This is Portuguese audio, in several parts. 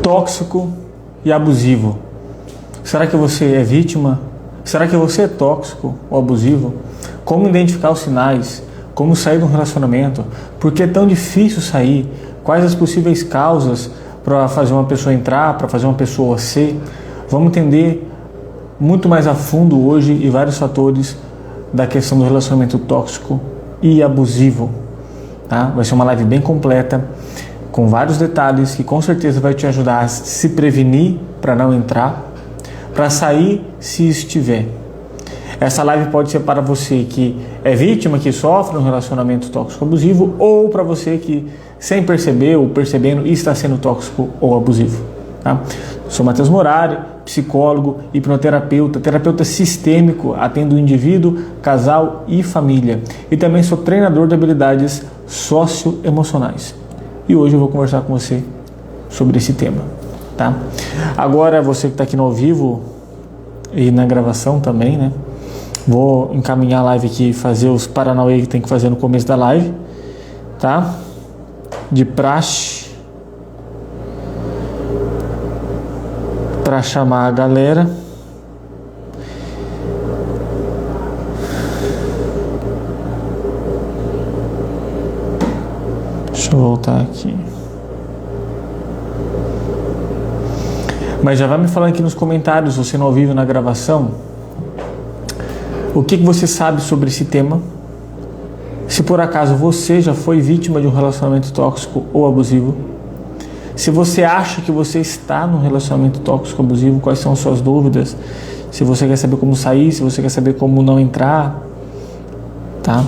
tóxico e abusivo. Será que você é vítima? Será que você é tóxico ou abusivo? Como identificar os sinais? Como sair de um relacionamento? Por que é tão difícil sair? Quais as possíveis causas para fazer uma pessoa entrar, para fazer uma pessoa ser? Vamos entender muito mais a fundo hoje e vários fatores da questão do relacionamento tóxico e abusivo. Tá? Vai ser uma live bem completa, com vários detalhes que com certeza vai te ajudar a se prevenir para não entrar, para sair se estiver. Essa live pode ser para você que é vítima, que sofre um relacionamento tóxico abusivo, ou para você que sem perceber ou percebendo está sendo tóxico ou abusivo. Tá? Sou Matheus Morari, psicólogo, hipnoterapeuta, terapeuta sistêmico, atendo o indivíduo, casal e família. E também sou treinador de habilidades socioemocionais. E hoje eu vou conversar com você sobre esse tema. Tá? Agora, você que está aqui no ao vivo e na gravação também, né? Vou encaminhar a live aqui, fazer os paranauê que tem que fazer no começo da live, tá? De praxe, para chamar a galera. Deixa eu voltar aqui. Mas já vai me falando aqui nos comentários, você não ouviu na gravação, o que você sabe sobre esse tema. Se por acaso você já foi vítima de um relacionamento tóxico ou abusivo. Se você acha que você está num relacionamento tóxico ou abusivo, quais são as suas dúvidas. Se você quer saber como sair, se você quer saber como não entrar. Tá?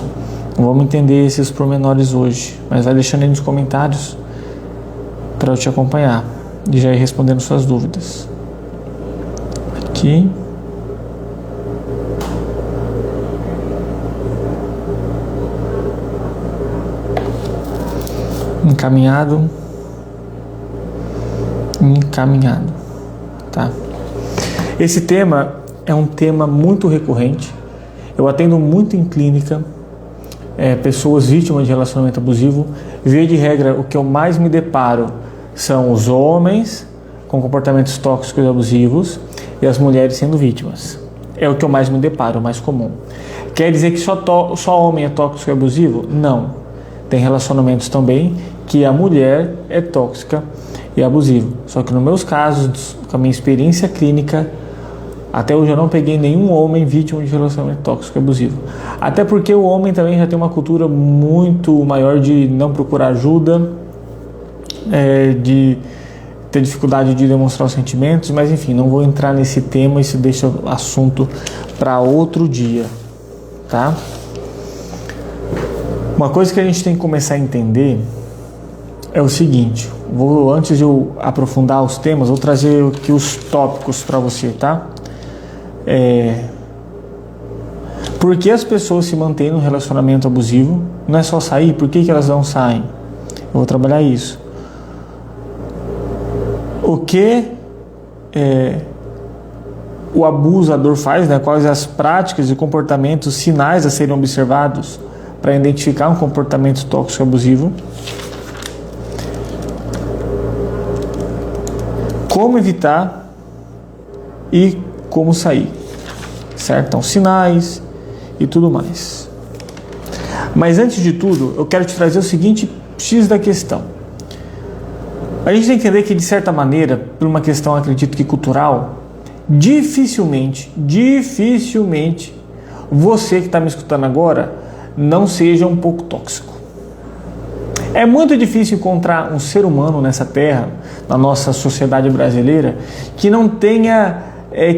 Vamos entender esses pormenores hoje. Mas vai deixando aí nos comentários para eu te acompanhar e já ir respondendo suas dúvidas. Aqui. Encaminhado. Tá? Esse tema é um tema muito recorrente. Eu atendo muito em clínica pessoas vítimas de relacionamento abusivo. Via de regra, o que eu mais me deparo são os homens com comportamentos tóxicos e abusivos e as mulheres sendo vítimas. É o que eu mais me deparo, o mais comum. Quer dizer que só homem é tóxico e abusivo? Não. Tem relacionamentos também que a mulher é tóxica e abusiva. Só que nos meus casos, com a minha experiência clínica, até hoje eu não peguei nenhum homem vítima de relacionamento tóxico e abusivo. Até porque o homem também já tem uma cultura muito maior de não procurar ajuda, de ter dificuldade de demonstrar os sentimentos, mas enfim, não vou entrar nesse tema, isso deixa o assunto para outro dia, tá? Uma coisa que a gente tem que começar a entender é o seguinte, antes de eu aprofundar os temas, vou trazer aqui os tópicos para você, tá? Por que as pessoas se mantêm no relacionamento abusivo? Não é só sair, por que elas não saem? Eu vou trabalhar isso. O que o abusador faz, né? Quais as práticas e comportamentos, sinais a serem observados para identificar um comportamento tóxico e abusivo? Como evitar e como sair, certo? Então, sinais e tudo mais. Mas antes de tudo, eu quero te trazer o seguinte X da questão. A gente tem que entender que, de certa maneira, por uma questão, acredito que cultural, dificilmente, você que está me escutando agora, não seja um pouco tóxico. É muito difícil encontrar um ser humano nessa terra, na nossa sociedade brasileira, que não tenha,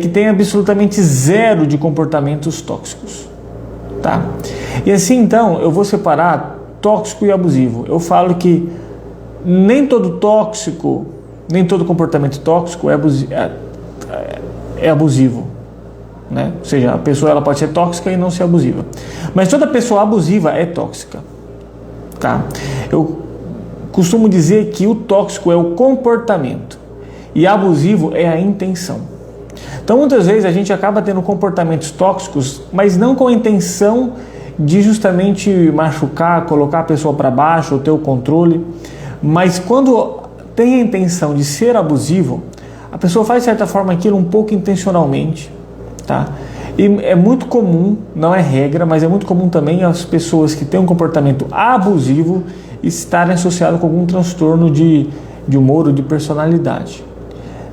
que tenha absolutamente zero de comportamentos tóxicos, tá? E assim, então, eu vou separar tóxico e abusivo. Eu falo que nem todo comportamento tóxico é abusivo, né? Ou seja, a pessoa ela pode ser tóxica e não ser abusiva. Mas toda pessoa abusiva é tóxica, tá? Eu costumo dizer que o tóxico é o comportamento e abusivo é a intenção. Então, muitas vezes a gente acaba tendo comportamentos tóxicos, mas não com a intenção de justamente machucar, colocar a pessoa para baixo ou ter o controle. Mas quando tem a intenção de ser abusivo, a pessoa faz de certa forma aquilo um pouco intencionalmente, tá? E é muito comum, não é regra, mas é muito comum também as pessoas que têm um comportamento abusivo estarem associadas com algum transtorno de humor ou de personalidade.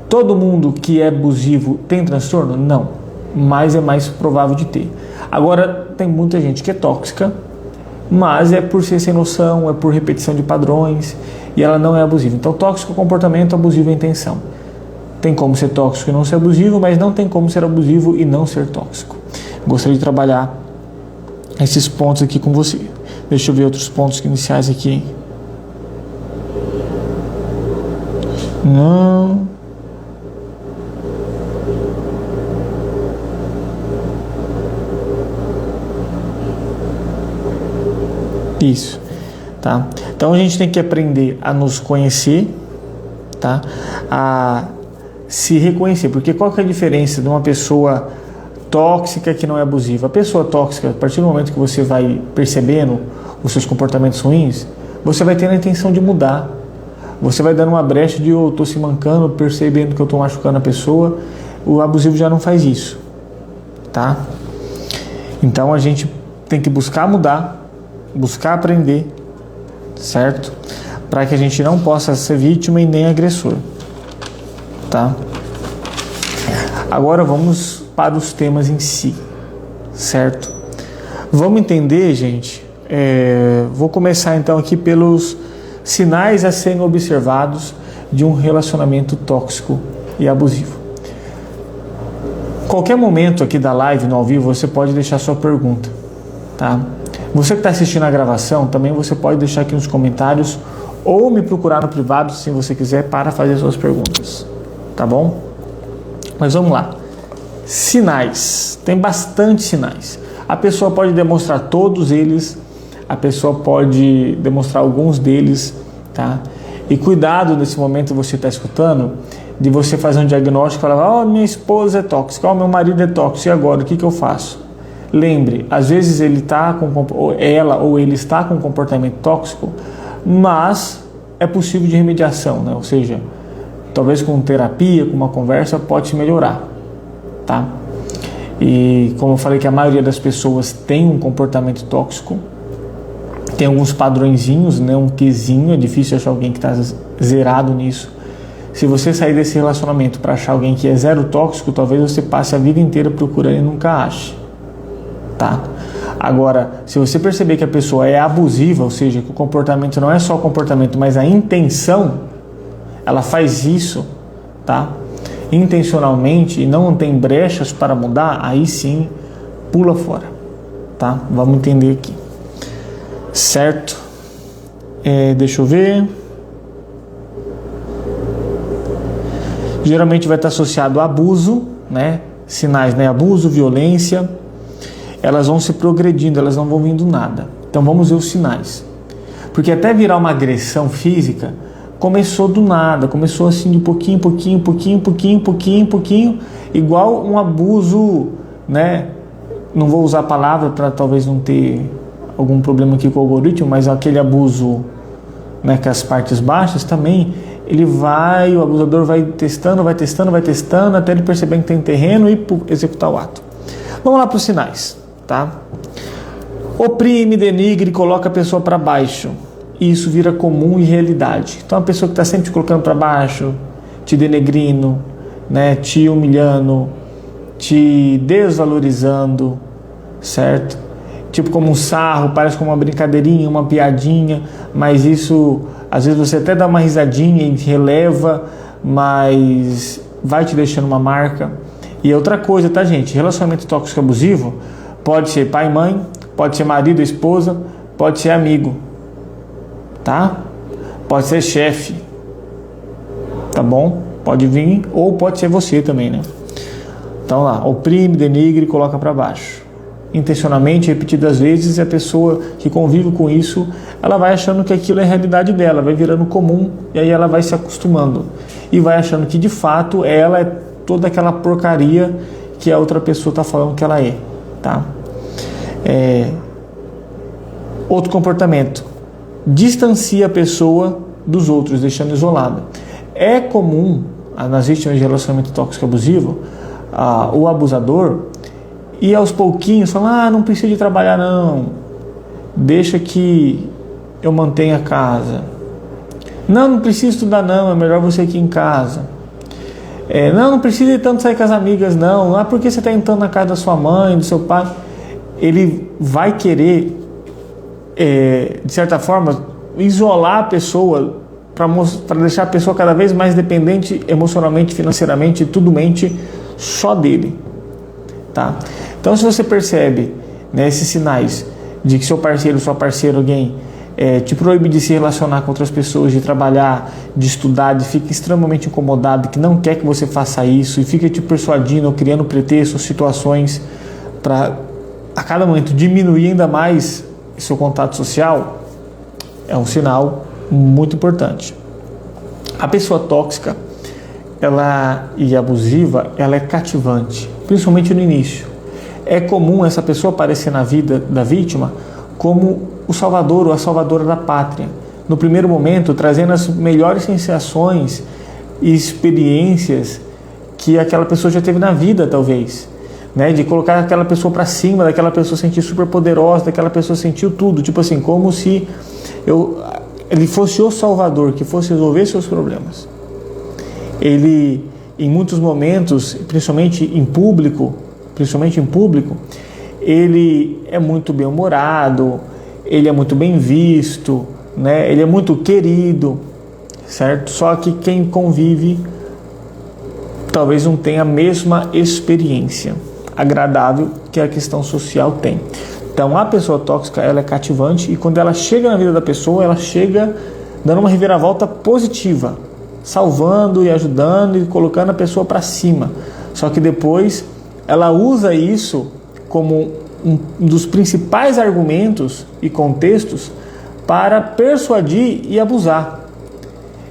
Todo mundo que é abusivo tem transtorno? Não, mas é mais provável de ter. Agora, tem muita gente que é tóxica, mas é por ser sem noção, é por repetição de padrões, e ela não é abusiva. Então, tóxico é comportamento, abusivo é intenção. Tem como ser tóxico e não ser abusivo, mas não tem como ser abusivo e não ser tóxico. Gostaria de trabalhar esses pontos aqui com você. Deixa eu ver outros pontos iniciais aqui. Não. Isso, tá? Então a gente tem que aprender a nos conhecer, tá? A se reconhecer, porque qual que é a diferença de uma pessoa tóxica que não é abusiva? A pessoa tóxica, a partir do momento que você vai percebendo os seus comportamentos ruins, você vai tendo a intenção de mudar. Você vai dando uma brecha de eu tô se mancando, percebendo que eu tô machucando a pessoa. O abusivo já não faz isso, tá? Então a gente tem que buscar mudar, buscar aprender, certo? Para que a gente não possa ser vítima e nem agressor, tá? Agora vamos para os temas em si, certo? Vamos entender, gente. Vou começar então aqui pelos sinais a serem observados de um relacionamento tóxico e abusivo. Qualquer momento aqui da live no ao vivo você pode deixar sua pergunta, tá? Você que está assistindo a gravação também você pode deixar aqui nos comentários ou me procurar no privado se você quiser para fazer suas perguntas, tá bom? Mas vamos lá. Sinais. Tem bastante sinais. A pessoa pode demonstrar todos eles, a pessoa pode demonstrar alguns deles, tá? E cuidado nesse momento você está escutando, de você fazer um diagnóstico e falar, minha esposa é tóxica, meu marido é tóxico, e agora, o que eu faço? Lembre, às vezes ele está com, ela ou ele está com um comportamento tóxico, mas é possível de remediação, né? Ou seja, talvez com terapia, com uma conversa, pode se melhorar, tá? E como eu falei que a maioria das pessoas tem um comportamento tóxico, tem alguns padrõezinhos, né? Um quezinho, é difícil achar alguém que está zerado nisso. Se você sair desse relacionamento para achar alguém que é zero tóxico, talvez você passe a vida inteira procurando e nunca ache, tá? Agora, se você perceber que a pessoa é abusiva, ou seja, que o comportamento não é só o comportamento, mas a intenção, ela faz isso, tá? Intencionalmente e não tem brechas para mudar, aí sim, pula fora, tá? Vamos entender aqui, certo? Deixa eu ver. Geralmente vai estar associado a abuso, né? Sinais, né? Abuso, violência. Elas vão se progredindo, elas não vão vindo nada. Então vamos ver os sinais. Porque até virar uma agressão física, começou do nada, começou assim de pouquinho, igual um abuso, né? Não vou usar a palavra para talvez não ter algum problema aqui com o algoritmo, mas aquele abuso, né, com as partes baixas também, o abusador vai testando, até ele perceber que tem terreno e executar o ato. Vamos lá para os sinais, tá? Oprime, denigre, coloca a pessoa para baixo. Isso vira comum e realidade. Então a pessoa que está sempre te colocando para baixo, te denegrindo, né, te humilhando, te desvalorizando, certo? Tipo como um sarro, parece como uma brincadeirinha, uma piadinha, mas isso, às vezes você até dá uma risadinha e releva, mas vai te deixando uma marca. E outra coisa, tá, gente? Relacionamento tóxico abusivo pode ser pai e mãe, pode ser marido e esposa, pode ser amigo, tá? Pode ser chefe, tá bom? Pode vir, ou pode ser você também, né? Então lá, oprime, denigre, coloca para baixo. Intencionalmente, repetidas vezes, e a pessoa que convive com isso, ela vai achando que aquilo é a realidade dela, vai virando comum, e aí ela vai se acostumando. E vai achando que, de fato, ela é toda aquela porcaria que a outra pessoa está falando que ela é, tá? Outro comportamento. Distancia a pessoa dos outros, deixando isolada. É comum nas vítimas de relacionamento tóxico abusivo, o abusador ir aos pouquinhos falar, não precisa de trabalhar não, deixa que eu mantenha a casa. Não precisa estudar não, é melhor você aqui em casa. Não precisa ir tanto sair com as amigas não, porque você está entrando na casa da sua mãe, do seu pai. Ele vai querer, de certa forma, isolar a pessoa para deixar a pessoa cada vez mais dependente emocionalmente, financeiramente, tudo mente só dele. Tá? Então, se você percebe, né, esses sinais de que seu parceiro, sua parceira, alguém te proíbe de se relacionar com outras pessoas, de trabalhar, de estudar, de fica extremamente incomodado, que não quer que você faça isso e fica te persuadindo ou criando pretextos, situações para a cada momento diminuir ainda mais seu contato social, é um sinal muito importante. A pessoa tóxica e abusiva, ela é cativante, principalmente no início. É comum essa pessoa aparecer na vida da vítima como o salvador ou a salvadora da pátria. No primeiro momento, trazendo as melhores sensações e experiências que aquela pessoa já teve na vida, talvez. Né? De colocar aquela pessoa para cima, daquela pessoa sentir super poderosa, daquela pessoa sentir tudo. Tipo assim, como se ele fosse o salvador, que fosse resolver seus problemas. Ele, em muitos momentos, principalmente em público, ele é muito bem-humorado, ele é muito bem visto, né? Ele é muito querido, certo? Só que quem convive talvez não tenha a mesma experiência agradável que a questão social tem. Então, a pessoa tóxica, ela é cativante e quando ela chega na vida da pessoa, ela chega dando uma reviravolta positiva, salvando e ajudando e colocando a pessoa para cima. Só que depois ela usa isso como um dos principais argumentos e contextos para persuadir e abusar.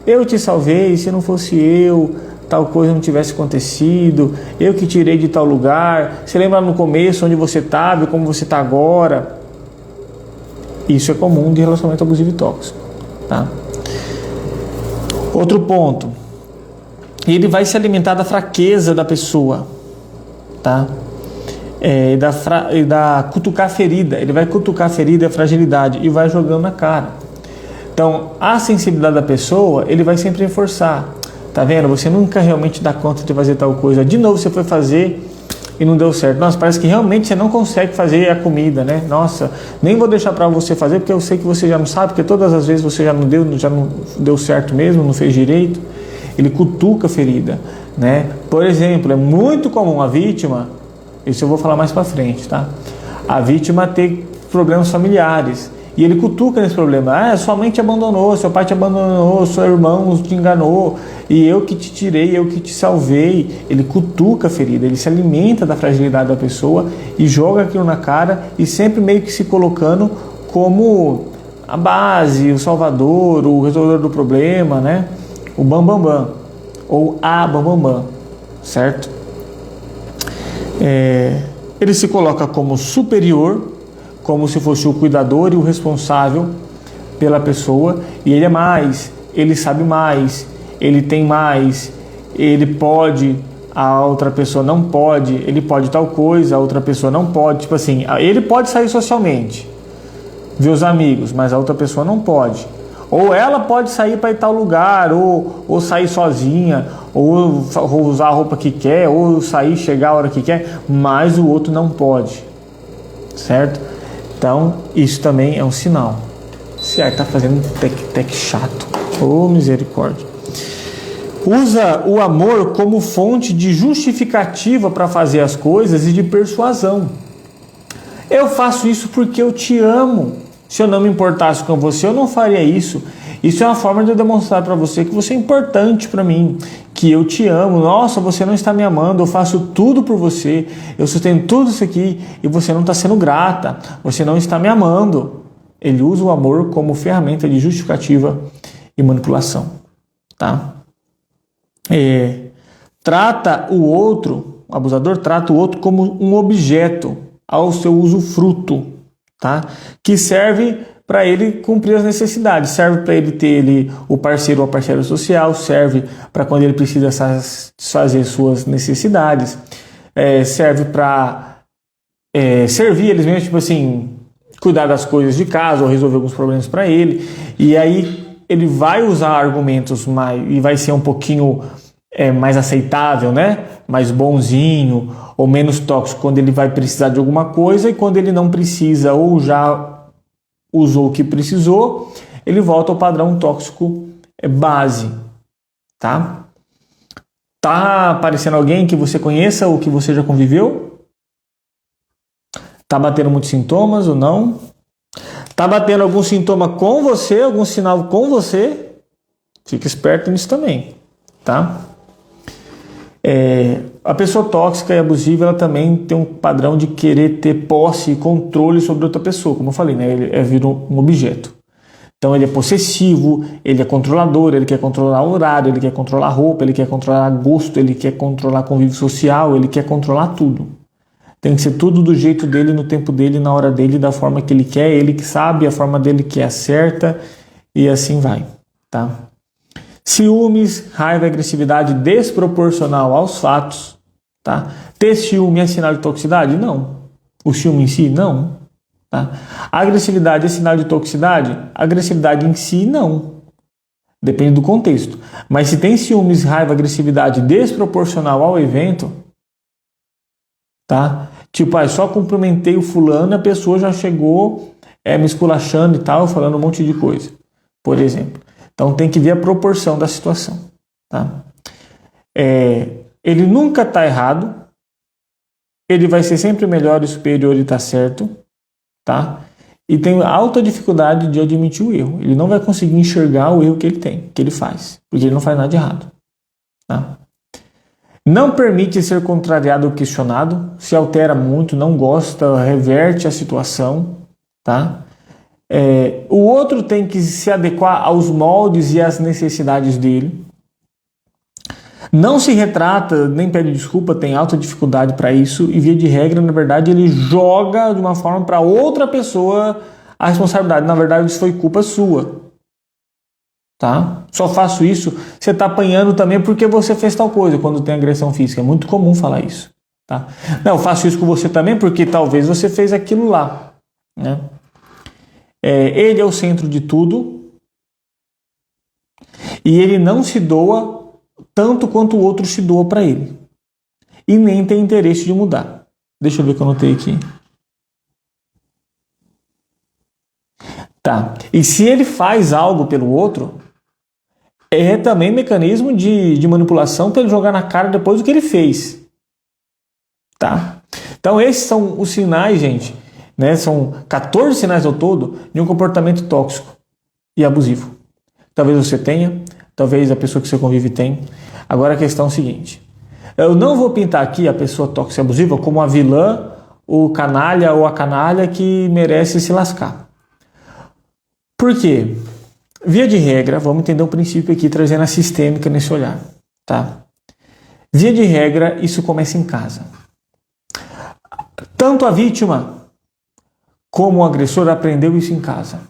Eu te salvei, se não fosse eu, tal coisa não tivesse acontecido, eu que tirei de tal lugar, você lembra no começo onde você estava e como você está agora? Isso é comum de relacionamento abusivo e tóxico. Tá? Outro ponto, ele vai se alimentar da fraqueza da pessoa, tá? Cutucar a ferida, ele vai cutucar a ferida e a fragilidade e vai jogando na cara. Então, a sensibilidade da pessoa, ele vai sempre reforçar. Tá vendo? Você nunca realmente dá conta de fazer tal coisa. De novo você foi fazer e não deu certo. Nossa, parece que realmente você não consegue fazer a comida, né? Nossa, nem vou deixar para você fazer porque eu sei que você já não sabe, porque todas as vezes você já não deu certo mesmo, não fez direito. Ele cutuca a ferida, né? Por exemplo, é muito comum a vítima, isso eu vou falar mais para frente, tá? A vítima ter problemas familiares. E ele cutuca nesse problema. Sua mãe te abandonou, seu pai te abandonou, seu irmão te enganou, e eu que te tirei, eu que te salvei. Ele cutuca a ferida, ele se alimenta da fragilidade da pessoa e joga aquilo na cara e sempre meio que se colocando como a base, o salvador, o resolvedor do problema, né? O bambambam, ou a bambambam, certo? Ele se coloca como superior, como se fosse o cuidador e o responsável pela pessoa, e ele é mais, ele sabe mais, ele tem mais, ele pode, a outra pessoa não pode, ele pode tal coisa, a outra pessoa não pode, tipo assim, ele pode sair socialmente, ver os amigos, mas a outra pessoa não pode. Ou ela pode sair para ir tal lugar, ou sair sozinha, ou usar a roupa que quer, ou sair, chegar a hora que quer, mas o outro não pode, certo? Então, isso também é um sinal. Certo, tá fazendo tec chato. Oh, misericórdia. Usa o amor como fonte de justificativa para fazer as coisas e de persuasão. Eu faço isso porque eu te amo. Se eu não me importasse com você, eu não faria isso. Isso é uma forma de eu demonstrar para você que você é importante para mim, que eu te amo. Nossa, você não está me amando, eu faço tudo por você, eu sustento tudo isso aqui e você não está sendo grata, você não está me amando. Ele usa o amor como ferramenta de justificativa e manipulação. Tá? Trata o outro, o abusador trata o outro como um objeto ao seu usufruto, tá? Que serve para ele cumprir as necessidades. Serve para ele ter ali o parceiro ou a parceira social, serve para quando ele precisa satisfazer suas necessidades, serve para servir eles mesmos, tipo assim, cuidar das coisas de casa ou resolver alguns problemas para ele. E aí ele vai usar argumentos e vai ser um pouquinho mais aceitável, né? Mais bonzinho ou menos tóxico quando ele vai precisar de alguma coisa, e quando ele não precisa ou já usou o que precisou, ele volta ao padrão tóxico base, tá? Tá aparecendo alguém que você conheça ou que você já conviveu? Tá batendo muitos sintomas ou não? Tá batendo algum sintoma com você, algum sinal com você? Fica esperto nisso também, tá? A pessoa tóxica e abusiva, ela também tem um padrão de querer ter posse e controle sobre outra pessoa, como eu falei, né? Ele vira um objeto. Então ele é possessivo, ele é controlador, ele quer controlar o horário, ele quer controlar a roupa, ele quer controlar gosto, ele quer controlar convívio social, ele quer controlar tudo. Tem que ser tudo do jeito dele, no tempo dele, na hora dele, da forma que ele quer, ele que sabe, a forma dele que é certa, e assim vai, tá? Ciúmes, raiva e agressividade desproporcional aos fatos, tá? Ter ciúme é sinal de toxicidade? Não. O ciúme em si? Não. Tá? A agressividade é sinal de toxicidade? A agressividade em si, não. Depende do contexto. Mas se tem ciúmes, raiva, agressividade desproporcional ao evento, tá? Tipo, só cumprimentei o fulano e a pessoa já chegou me esculachando e tal, falando um monte de coisa, por exemplo. Então tem que ver a proporção da situação, tá? Ele nunca está errado, ele vai ser sempre melhor e superior e está certo, tá? E tem alta dificuldade de admitir o erro. Ele não vai conseguir enxergar o erro que ele tem, que ele faz, porque ele não faz nada de errado, tá? Não permite ser contrariado ou questionado, se altera muito, não gosta, reverte a situação, tá? O outro tem que se adequar aos moldes e às necessidades dele. Não se retrata, nem pede desculpa, tem alta dificuldade para isso, e via de regra, na verdade, ele joga de uma forma para outra pessoa a responsabilidade. Na verdade, isso foi culpa sua. Tá? Só faço isso, você está apanhando também porque você fez tal coisa quando tem agressão física. É muito comum falar isso. Tá? Não, eu faço isso com você também porque talvez você fez aquilo lá. Né? Ele é o centro de tudo e ele não se doa tanto quanto o outro se doa para ele. E nem tem interesse de mudar. Deixa eu ver o que eu anotei aqui. Tá. E se ele faz algo pelo outro, é também mecanismo de manipulação para ele jogar na cara depois do que ele fez. Tá? Então esses são os sinais, gente, né? São 14 sinais ao todo de um comportamento tóxico e abusivo. Talvez você tenha, talvez a pessoa que você convive tenha. Agora a questão é a seguinte: eu não vou pintar aqui a pessoa tóxica e abusiva como a vilã, o canalha ou a canalha que merece se lascar. Por quê? Via de regra, vamos entender o princípio aqui, trazendo a sistêmica nesse olhar, tá? Via de regra, isso começa em casa. Tanto a vítima como o agressor aprendeu isso em casa.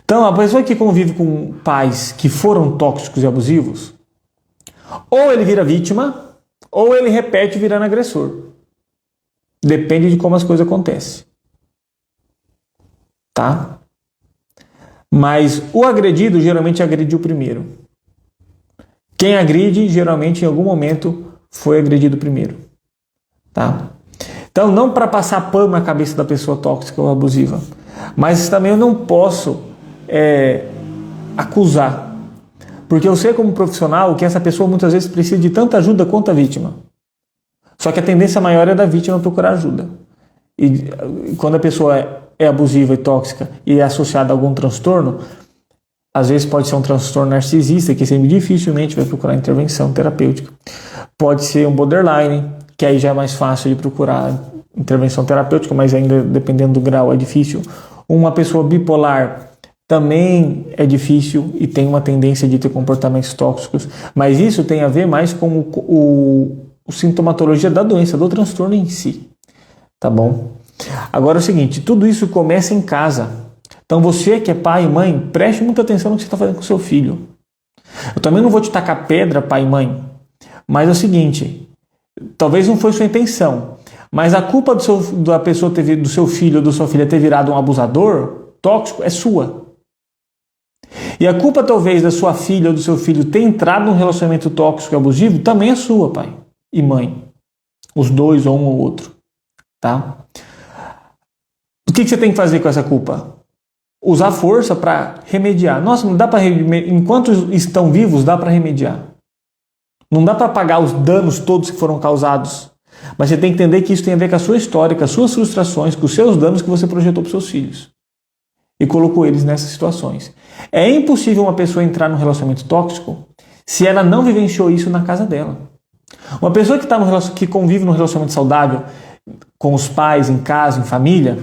Então, a pessoa que convive com pais que foram tóxicos e abusivos, ou ele vira vítima, ou ele repete virando agressor. Depende de como as coisas acontecem. Tá? Mas o agredido geralmente agrediu primeiro. Quem agride, geralmente em algum momento foi agredido primeiro. Tá? Então, não para passar pano na cabeça da pessoa tóxica ou abusiva, mas também eu não posso acusar. Porque eu sei como profissional que essa pessoa muitas vezes precisa de tanta ajuda quanto a vítima. Só que a tendência maior é da vítima procurar ajuda. E quando a pessoa é abusiva e tóxica e é associada a algum transtorno, às vezes pode ser um transtorno narcisista, que sempre dificilmente vai procurar intervenção terapêutica. Pode ser um borderline, que aí já é mais fácil de procurar intervenção terapêutica, mas ainda dependendo do grau é difícil. Uma pessoa bipolar também é difícil e tem uma tendência de ter comportamentos tóxicos, mas isso tem a ver mais com a sintomatologia da doença, do transtorno em si. Tá bom? Agora é o seguinte, tudo isso começa em casa, Então você que é pai e mãe, preste muita atenção no que você está fazendo com o seu filho. Eu também não vou te tacar pedra, pai e mãe, mas é o seguinte, talvez não foi sua intenção, mas a culpa da pessoa do seu filho ou da sua filha ter virado um abusador tóxico é sua. E a culpa talvez da sua filha ou do seu filho ter entrado num relacionamento tóxico e abusivo também é sua, pai e mãe. Os dois ou um ou outro. Tá? O que você tem que fazer com essa culpa? Usar força para remediar. Nossa, não dá para remediar. Enquanto estão vivos, dá para remediar. Não dá para pagar os danos todos que foram causados. Mas você tem que entender que isso tem a ver com a sua história, com as suas frustrações, com os seus danos que você projetou para os seus filhos. E colocou eles nessas situações. É impossível uma pessoa entrar num relacionamento tóxico se ela não vivenciou isso na casa dela. Uma pessoa que convive num relacionamento saudável, com os pais, em casa, em família,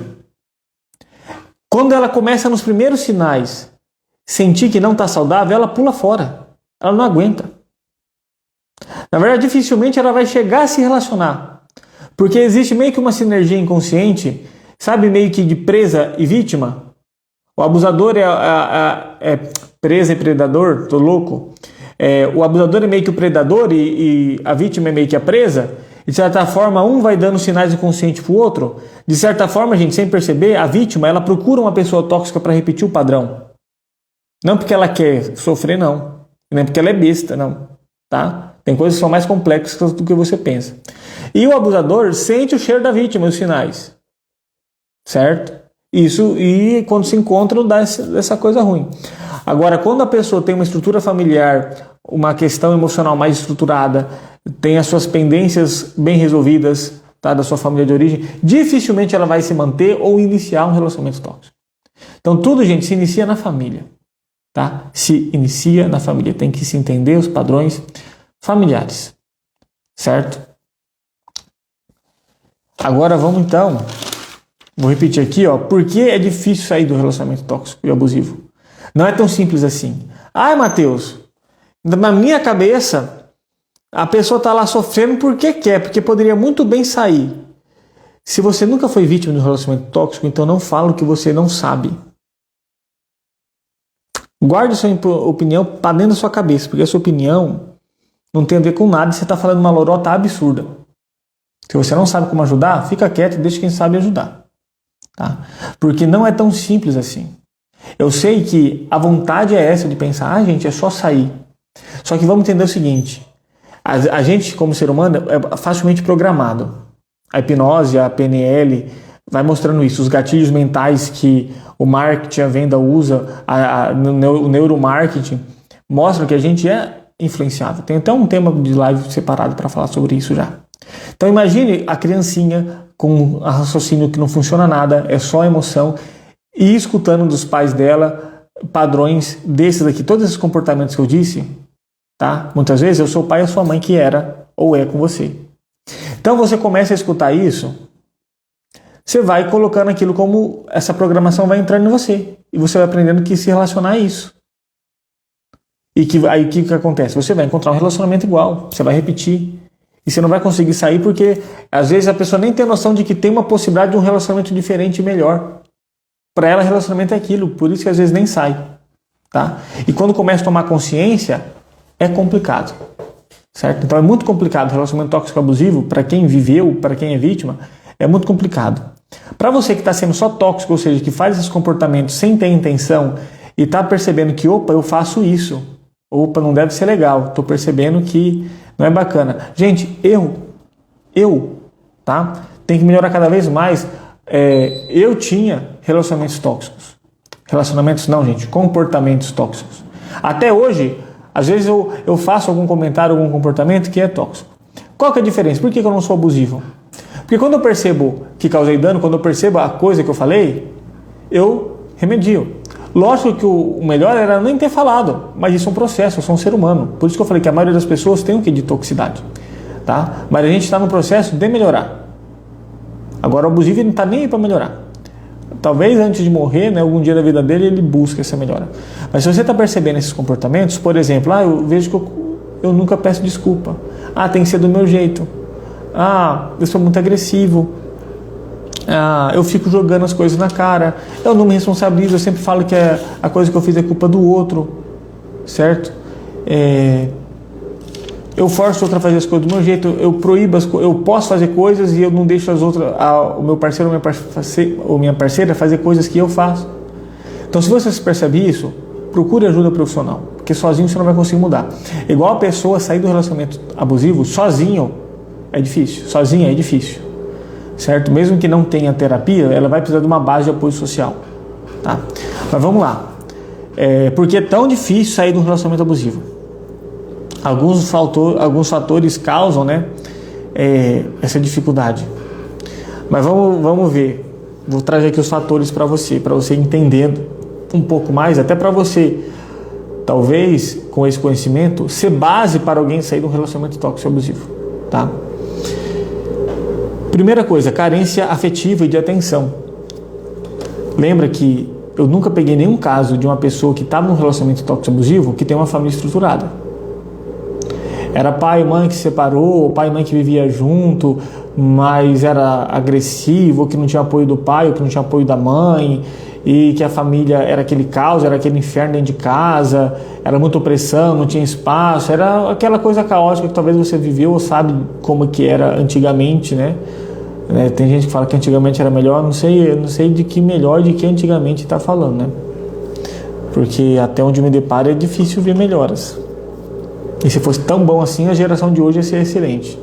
quando ela começa nos primeiros sinais sentir que não está saudável, ela pula fora. Ela não aguenta. Na verdade, dificilmente ela vai chegar a se relacionar. Porque existe meio que uma sinergia inconsciente, sabe, meio que de presa e vítima. O abusador é presa e predador, tô louco. O abusador é meio que o predador e a vítima é meio que a presa. De certa forma, um vai dando sinais inconscientes pro outro. De certa forma, gente, sem perceber, a vítima, ela procura uma pessoa tóxica para repetir o padrão. Não porque ela quer sofrer, não. Nem porque ela é besta, não. Tá? Tem coisas que são mais complexas do que você pensa. E o abusador sente o cheiro da vítima, os sinais. Certo? Isso, e quando se encontram, dá essa coisa ruim. Agora, quando a pessoa tem uma estrutura familiar, uma questão emocional mais estruturada, tem as suas pendências bem resolvidas, tá, da sua família de origem, dificilmente ela vai se manter ou iniciar um relacionamento tóxico. Então tudo, gente, se inicia na família. Tá? Se inicia na família. Tem que se entender os padrões familiares. Certo? Agora vamos então, vou repetir aqui, ó, por que é difícil sair do relacionamento tóxico e abusivo? Não é tão simples assim. Ai, Matheus, na minha cabeça, a pessoa está lá sofrendo porque quer, porque poderia muito bem sair. Se você nunca foi vítima de um relacionamento tóxico, então não fala o que você não sabe. Guarde sua opinião para dentro da sua cabeça, porque a sua opinião não tem a ver com nada e você está falando uma lorota absurda. Se você não sabe como ajudar, fica quieto e deixa quem sabe ajudar. Tá? Porque não é tão simples assim. Eu sei que a vontade é essa de pensar, gente, é só sair. Só que vamos entender o seguinte, a gente como ser humano é facilmente programado. A hipnose, a PNL vai mostrando isso, os gatilhos mentais que o marketing, a venda usa, o neuromarketing, mostram que a gente é influenciável. Tem até um tema de live separado para falar sobre isso já. Então imagine a criancinha com um raciocínio que não funciona nada, é só emoção, e escutando dos pais dela padrões desses aqui, todos esses comportamentos que eu disse, tá? Muitas vezes eu sou o pai ou sua mãe que era ou é com você. Então você começa a escutar isso, você vai colocando aquilo como essa programação vai entrando em você, e você vai aprendendo que se relacionar a isso. E aí o que acontece? Você vai encontrar um relacionamento igual, você vai repetir. E você não vai conseguir sair porque às vezes a pessoa nem tem noção de que tem uma possibilidade de um relacionamento diferente e melhor. Para ela, relacionamento é aquilo, por isso que às vezes nem sai. Tá? E quando começa a tomar consciência, é complicado. Certo? Então é muito complicado. O relacionamento tóxico abusivo, para quem viveu, para quem é vítima, é muito complicado. Para você que está sendo só tóxico, ou seja, que faz esses comportamentos sem ter intenção e está percebendo que, opa, eu faço isso. Opa, não deve ser legal. Estou percebendo que não é bacana. Gente, tá? Tem que melhorar cada vez mais. Eu tinha relacionamentos tóxicos. Relacionamentos não, gente, comportamentos tóxicos. Até hoje, às vezes eu faço algum comentário, algum comportamento que é tóxico. Qual que é a diferença? Por que eu não sou abusivo? Porque quando eu percebo que causei dano, quando eu percebo a coisa que eu falei, eu remedio. Lógico que o melhor era nem ter falado, mas isso é um processo, eu sou um ser humano. Por isso que eu falei que a maioria das pessoas tem um quê de toxicidade. Tá? Mas a gente está no processo de melhorar. Agora o abusivo não está nem aí para melhorar. Talvez antes de morrer, né, algum dia da vida dele, ele busque essa melhora. Mas se você está percebendo esses comportamentos, por exemplo, eu vejo que eu nunca peço desculpa. Tem que ser do meu jeito. Eu sou muito agressivo. eu fico jogando as coisas na cara, eu não me responsabilizo, eu sempre falo que a coisa que eu fiz é culpa do outro, certo? Eu forço outra a fazer as coisas do meu jeito, eu proíbo eu posso fazer coisas e eu não deixo as outras, o meu parceiro ou minha parceira fazer coisas que eu faço. Então, se você percebe isso, procure ajuda profissional, porque sozinho você não vai conseguir mudar. Igual a pessoa sair do relacionamento abusivo, sozinha é difícil, certo? Mesmo que não tenha terapia, ela vai precisar de uma base de apoio social, tá? Mas vamos lá. Por que é tão difícil sair de um relacionamento abusivo? Alguns fatores causam, né, essa dificuldade. Mas vamos ver. Vou trazer aqui os fatores para você entender um pouco mais, até para você, talvez, com esse conhecimento, ser base para alguém sair de um relacionamento tóxico abusivo, tá? Primeira coisa, carência afetiva e de atenção. Lembra que eu nunca peguei nenhum caso de uma pessoa que estava num relacionamento tóxico abusivo que tem uma família estruturada. Era pai e mãe que se separou, pai e mãe que vivia junto, mas era agressivo, que não tinha apoio do pai, ou que não tinha apoio da mãe, e que a família era aquele caos, era aquele inferno dentro de casa, era muita opressão, não tinha espaço, era aquela coisa caótica que talvez você viveu ou sabe como que era antigamente, né? Tem gente que fala que antigamente era melhor, não sei de que melhor de que antigamente está falando, né? Porque até onde me deparo é difícil ver melhoras. E se fosse tão bom assim, a geração de hoje ia ser excelente.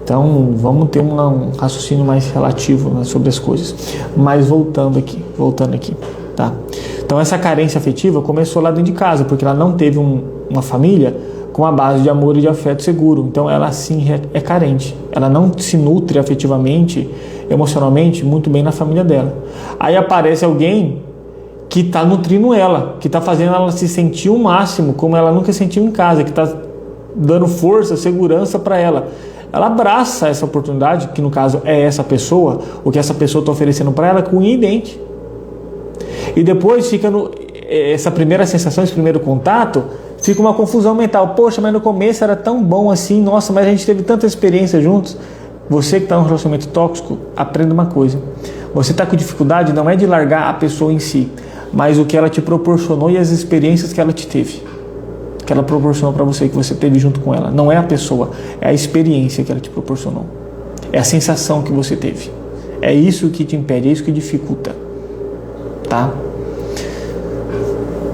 Então, vamos ter um raciocínio mais relativo, né, sobre as coisas. Mas voltando aqui, tá? Então, essa carência afetiva começou lá dentro de casa, porque ela não teve uma família com a base de amor e de afeto seguro. Então, ela sim é carente. Ela não se nutre afetivamente, emocionalmente, muito bem na família dela. Aí aparece alguém que está nutrindo ela, que está fazendo ela se sentir o máximo, como ela nunca sentiu em casa, que está dando força, segurança para ela. Ela abraça essa oportunidade, que no caso é essa pessoa, o que essa pessoa está oferecendo para ela, com unha e dente. E depois fica essa primeira sensação, esse primeiro contato, fica uma confusão mental. Poxa, mas no começo era tão bom assim, nossa, mas a gente teve tanta experiência juntos. Você que está num relacionamento tóxico, aprenda uma coisa. Você está com dificuldade não é de largar a pessoa em si, mas o que ela te proporcionou e as experiências que ela te teve, que ela proporcionou para você, que você teve junto com ela. Não é a pessoa, é a experiência que ela te proporcionou, é a sensação que você teve. É isso que te impede, é isso que dificulta, tá?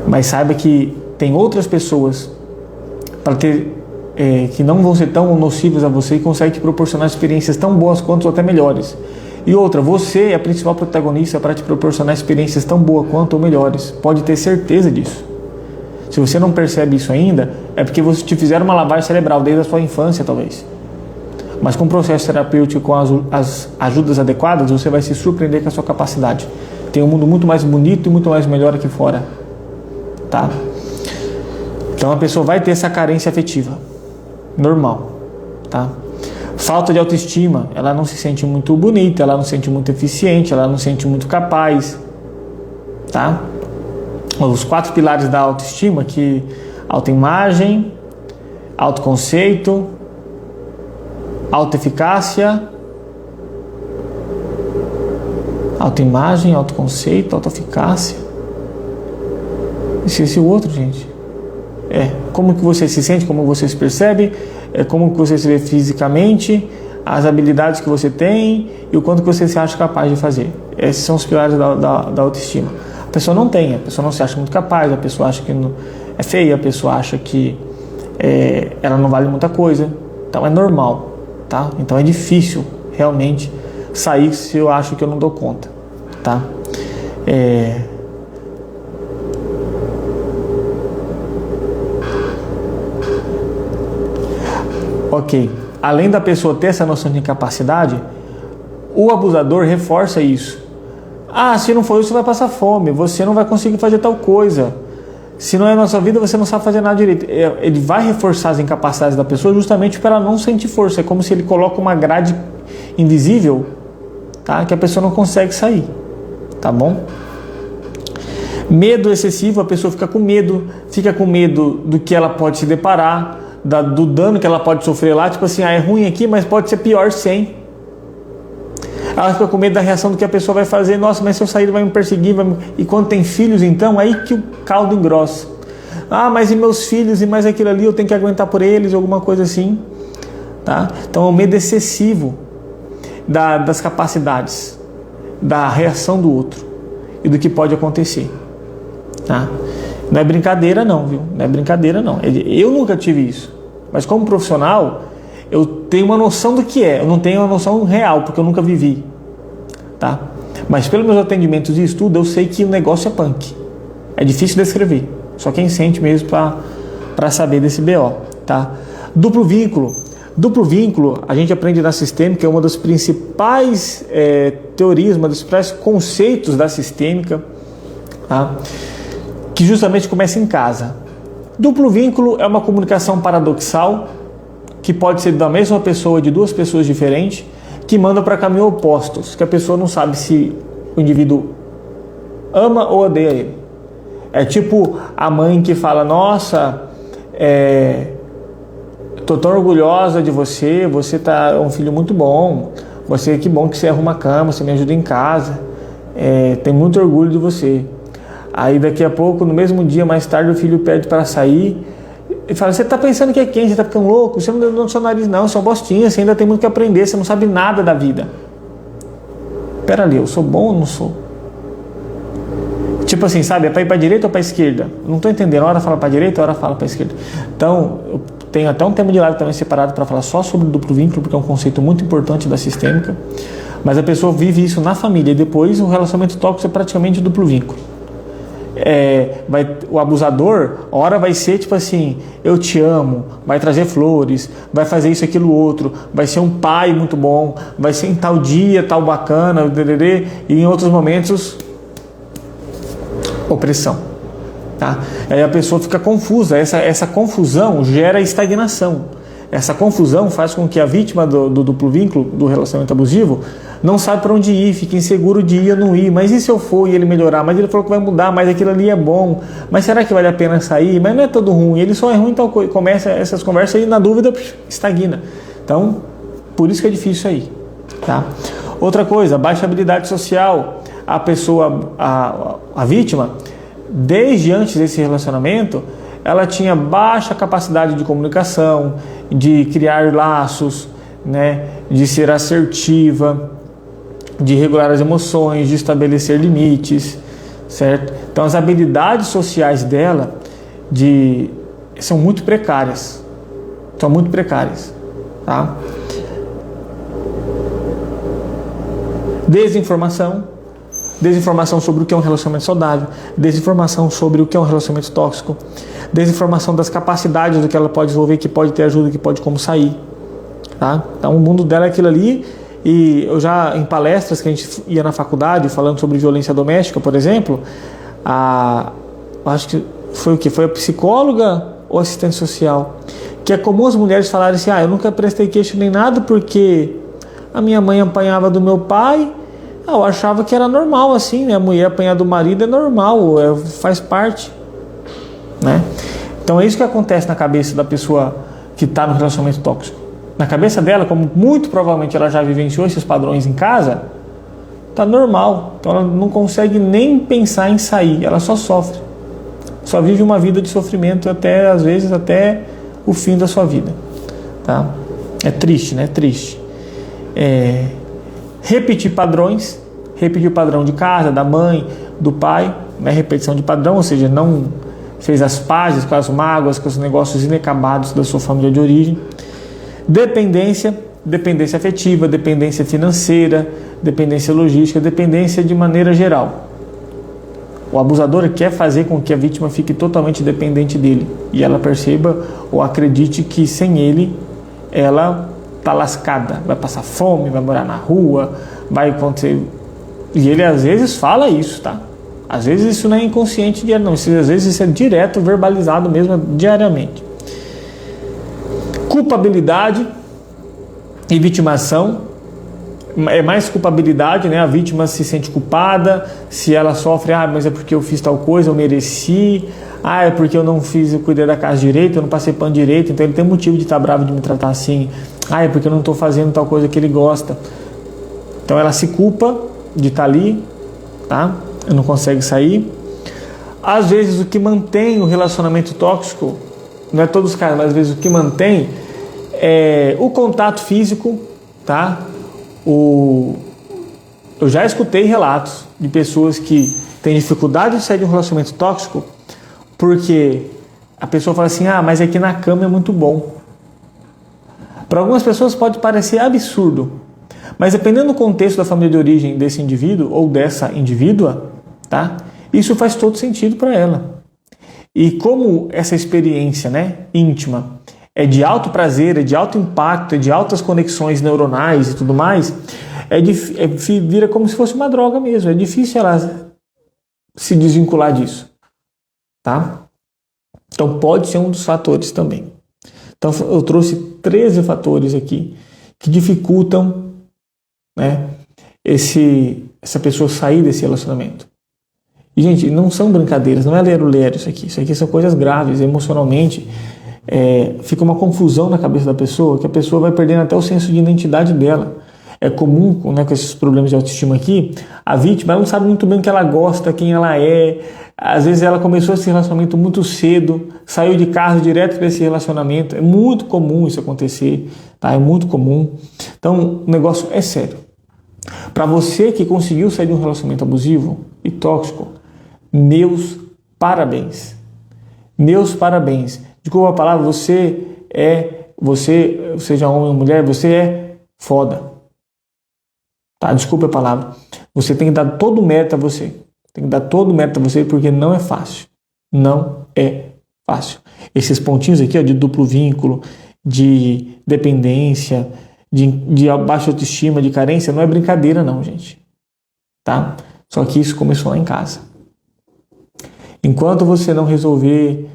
Mas saiba que tem outras pessoas para ter que não vão ser tão nocivas a você e conseguem te proporcionar experiências tão boas quanto ou até melhores. E outra, você é a principal protagonista para te proporcionar experiências tão boas quanto ou melhores. Pode ter certeza disso. Se você não percebe isso ainda, é porque você te fizeram uma lavagem cerebral desde a sua infância, talvez. Mas com o processo terapêutico, com as ajudas adequadas, você vai se surpreender com a sua capacidade. Tem um mundo muito mais bonito e muito mais melhor aqui fora, tá? Então a pessoa vai ter essa carência afetiva, normal, tá? Falta de autoestima, ela não se sente muito bonita, ela não se sente muito eficiente, ela não se sente muito capaz, tá? Os 4 pilares da autoestima, que autoimagem, autoconceito, autoeficácia, autoimagem, autoconceito, autoeficácia. Esqueci o outro, gente. Como que você se sente, como você se percebe, como que você se vê fisicamente, as habilidades que você tem e o quanto que você se acha capaz de fazer. Esses são os pilares da autoestima. A pessoa não tem, a pessoa não se acha muito capaz, a pessoa acha que é feia, a pessoa acha que ela não vale muita coisa. Então é normal, tá? Então é difícil realmente sair se eu acho que eu não dou conta, tá? Ok, além da pessoa ter essa noção de incapacidade, o abusador reforça isso. Se não for isso, você vai passar fome, você não vai conseguir fazer tal coisa. Se não é na sua vida, você não sabe fazer nada direito. Ele vai reforçar as incapacidades da pessoa justamente para ela não sentir força. É como se ele coloca uma grade invisível, tá? Que a pessoa não consegue sair, tá bom? Medo excessivo, a pessoa fica com medo do que ela pode se deparar, do dano que ela pode sofrer lá, tipo assim, é ruim aqui, mas pode ser pior sem. Ela fica com medo da reação do que a pessoa vai fazer. Nossa, mas se eu sair ele vai me perseguir. E quando tem filhos, então, aí que o caldo engrossa. Ah, mas e meus filhos, e mais aquilo ali, eu tenho que aguentar por eles, alguma coisa assim. Tá? Então é o medo excessivo das capacidades, da reação do outro e do que pode acontecer. Tá? Não é brincadeira não, viu? Não é brincadeira não. Eu nunca tive isso. Mas como profissional, eu tenho uma noção do que é. Eu não tenho uma noção real, porque eu nunca vivi. Tá? Mas pelos meus atendimentos e estudo, eu sei que o negócio é punk. É difícil descrever. Só quem sente mesmo para saber desse BO. Tá? Duplo vínculo. Duplo vínculo, a gente aprende na sistêmica, é uma das principais teorias, uma dos principais conceitos da sistêmica, tá? Que justamente começa em casa. Duplo vínculo é uma comunicação paradoxal, que pode ser da mesma pessoa, de duas pessoas diferentes, que mandam para caminhos opostos, que a pessoa não sabe se o indivíduo ama ou odeia ele. É tipo a mãe que fala, nossa, estou tão orgulhosa de você, você é um filho muito bom, que bom que você arruma a cama, você me ajuda em casa, tenho muito orgulho de você. Aí daqui a pouco, no mesmo dia, mais tarde, o filho pede para sair e fala, você está pensando que é quem? Você está ficando louco? Você não deu no seu nariz não, você é uma bostinha, você ainda tem muito que aprender, você não sabe nada da vida. Pera ali, eu sou bom ou não sou? Tipo assim, sabe, é para ir para a direita ou para a esquerda? Não estou entendendo, uma hora fala para a direita, outra hora fala para a esquerda. Então, eu tenho até um tema de live também separado para falar só sobre o duplo vínculo, porque é um conceito muito importante da sistêmica. Mas a pessoa vive isso na família e depois o relacionamento tóxico é praticamente duplo vínculo. O abusador, a hora vai ser tipo assim, eu te amo, vai trazer flores, vai fazer isso, aquilo, outro, vai ser um pai muito bom, vai ser em tal dia, tal bacana, e em outros momentos, opressão. Tá? Aí a pessoa fica confusa, essa confusão gera estagnação. Essa confusão faz com que a vítima do duplo vínculo, do relacionamento abusivo, não sabe para onde ir, fica inseguro de ir ou não ir. Mas e se eu for e ele melhorar? Mas ele falou que vai mudar, mas aquilo ali é bom. Mas será que vale a pena sair? Mas não é todo ruim, ele só é ruim, então começa essas conversas e na dúvida estagna. Então, por isso que é difícil aí. Tá? Outra coisa, baixa habilidade social. A pessoa, a vítima, desde antes desse relacionamento, ela tinha baixa capacidade de comunicação, de criar laços, né, de ser assertiva, de regular as emoções, de estabelecer limites, certo? Então as habilidades sociais dela são muito precárias, tá? Desinformação sobre o que é um relacionamento saudável, desinformação sobre o que é um relacionamento tóxico, desinformação das capacidades do que ela pode desenvolver, que pode ter ajuda, que pode como sair. Tá? Então o mundo dela é aquilo ali, e eu já em palestras que a gente ia na faculdade falando sobre violência doméstica, por exemplo, acho que foi o que? Foi a psicóloga ou assistente social? Que é comum as mulheres falarem assim, eu nunca prestei queixa nem nada porque a minha mãe apanhava do meu pai. Eu achava que era normal assim, né? A mulher apanhar do marido é normal, faz parte, né? Então é isso que acontece na cabeça da pessoa que está no relacionamento tóxico. Na cabeça dela, como muito provavelmente ela já vivenciou esses padrões em casa, tá normal. Então ela não consegue nem pensar em sair, ela só sofre. Só vive uma vida de sofrimento às vezes até o fim da sua vida, tá? É triste, né? É triste. Repetir padrões, repetir o padrão de casa, da mãe, do pai, né? Repetição de padrão, ou seja, não fez as pazes com as mágoas, com os negócios inacabados da sua família de origem. Dependência afetiva, dependência financeira, dependência logística, dependência de maneira geral. O abusador quer fazer com que a vítima fique totalmente dependente dele e ela perceba ou acredite que sem ele ela tá lascada, vai passar fome, vai morar na rua, vai acontecer. E ele às vezes fala isso, tá? Às vezes isso não é inconsciente diário, não. Às vezes isso é direto, verbalizado mesmo diariamente. Culpabilidade e vitimação. É mais culpabilidade, né? A vítima se sente culpada, se ela sofre, mas é porque eu fiz tal coisa, eu mereci, é porque eu não cuidei da casa direito, eu não passei pano direito, então ele tem motivo de estar bravo de me tratar assim, é porque eu não estou fazendo tal coisa que ele gosta. Então ela se culpa de estar ali, tá? Não consegue sair. Às vezes o que mantém o relacionamento tóxico, não é todos os casos, mas às vezes o que mantém é o contato físico, tá? Eu já escutei relatos de pessoas que têm dificuldade de sair de um relacionamento tóxico porque a pessoa fala assim, mas aqui na cama é muito bom. Para algumas pessoas pode parecer absurdo, mas dependendo do contexto da família de origem desse indivíduo ou dessa indivídua, tá? Isso faz todo sentido para ela. E como essa experiência, né, íntima é de alto prazer, é de alto impacto, é de altas conexões neuronais e tudo mais, vira como se fosse uma droga mesmo. É difícil ela se desvincular disso, tá? Então pode ser um dos fatores também. Então eu trouxe 13 fatores aqui que dificultam, né, essa pessoa sair desse relacionamento. E, gente, não são brincadeiras, não é lero-lero isso aqui. Isso aqui são coisas graves, emocionalmente. Fica uma confusão na cabeça da pessoa, que a pessoa vai perdendo até o senso de identidade dela. É comum, né, com esses problemas de autoestima aqui, a vítima ela não sabe muito bem o que ela gosta, quem ela é. Às vezes ela começou esse relacionamento muito cedo, saiu de casa direto para esse relacionamento. É muito comum isso acontecer, tá? É muito comum. Então, o negócio é sério. Para você que conseguiu sair de um relacionamento abusivo e tóxico, meus parabéns. Meus parabéns. Desculpa a palavra, você, seja homem ou mulher, você é foda. Tá? Desculpa a palavra. Você tem que dar todo o mérito a você. Tem que dar todo o mérito a você porque não é fácil. Não é fácil. Esses pontinhos aqui, ó, de duplo vínculo, de dependência, de baixa autoestima, de carência, não é brincadeira não, gente. Tá? Só que isso começou lá em casa. Enquanto você não resolver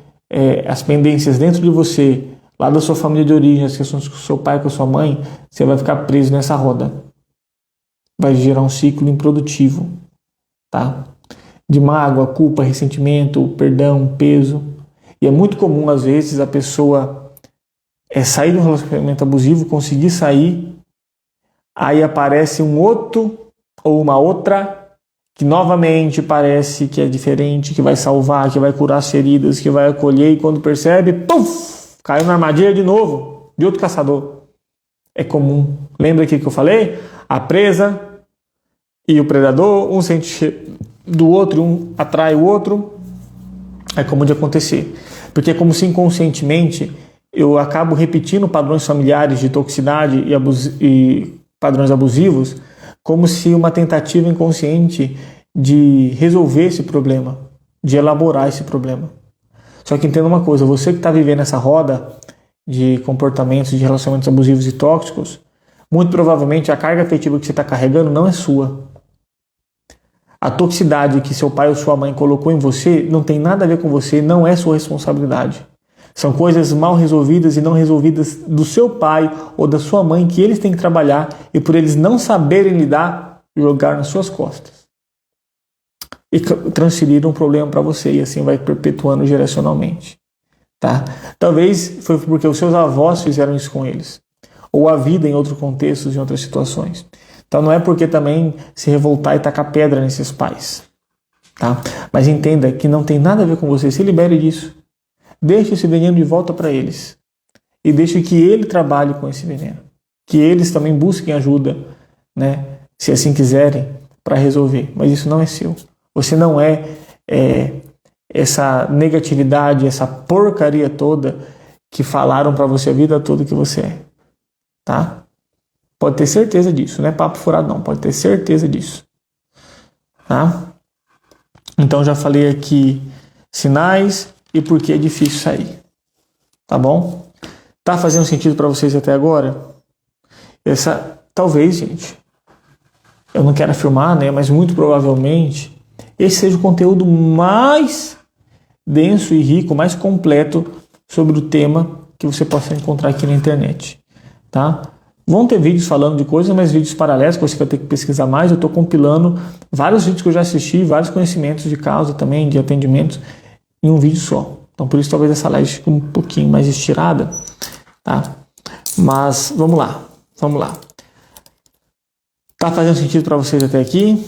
as pendências dentro de você, lá da sua família de origem, as questões com o seu pai, com a sua mãe, você vai ficar preso nessa roda. Vai gerar um ciclo improdutivo, tá? De mágoa, culpa, ressentimento, perdão, peso. E é muito comum, às vezes, a pessoa sair de um relacionamento abusivo, conseguir sair, aí aparece um outro ou uma outra que novamente parece que é diferente, que vai salvar, que vai curar as feridas, que vai acolher, e quando percebe, puf, caiu na armadilha de novo, de outro caçador. É comum. Lembra aqui que eu falei? A presa e o predador, um sente do outro, um atrai o outro. É comum de acontecer. Porque é como se inconscientemente eu acabo repetindo padrões familiares de toxicidade e padrões abusivos, como se uma tentativa inconsciente de resolver esse problema, de elaborar esse problema. Só que entenda uma coisa, você que está vivendo essa roda de comportamentos, de relacionamentos abusivos e tóxicos, muito provavelmente a carga afetiva que você está carregando não é sua. A toxicidade que seu pai ou sua mãe colocou em você não tem nada a ver com você, não é sua responsabilidade. São coisas mal resolvidas e não resolvidas do seu pai ou da sua mãe que eles têm que trabalhar e por eles não saberem lidar, jogar nas suas costas. E transferir um problema para você e assim vai perpetuando geracionalmente. Tá? Talvez foi porque os seus avós fizeram isso com eles. Ou a vida em outros contextos, em outras situações. Então não é porque também se revoltar e tacar pedra nesses pais. Tá? Mas entenda que não tem nada a ver com você, se libere disso. Deixe esse veneno de volta para eles. E deixe que ele trabalhe com esse veneno. Que eles também busquem ajuda, né, se assim quiserem, para resolver. Mas isso não é seu. Você não é essa negatividade, essa porcaria toda que falaram para você a vida toda que você é. Tá? Pode ter certeza disso. Não é papo furado não. Pode ter certeza disso. Tá? Então já falei aqui sinais e por que é difícil sair. Tá bom? Tá fazendo sentido para vocês até agora? Talvez, gente, eu não quero afirmar, né, mas muito provavelmente esse seja o conteúdo mais denso e rico, mais completo sobre o tema que você possa encontrar aqui na internet. Tá? Vão ter vídeos falando de coisas, mas vídeos paralelos que você vai ter que pesquisar mais. Eu estou compilando vários vídeos que eu já assisti, vários conhecimentos de causa também, de atendimentos, em um vídeo só. Então por isso talvez essa live fique um pouquinho mais estirada, tá? Mas vamos lá. Tá fazendo sentido para vocês até aqui?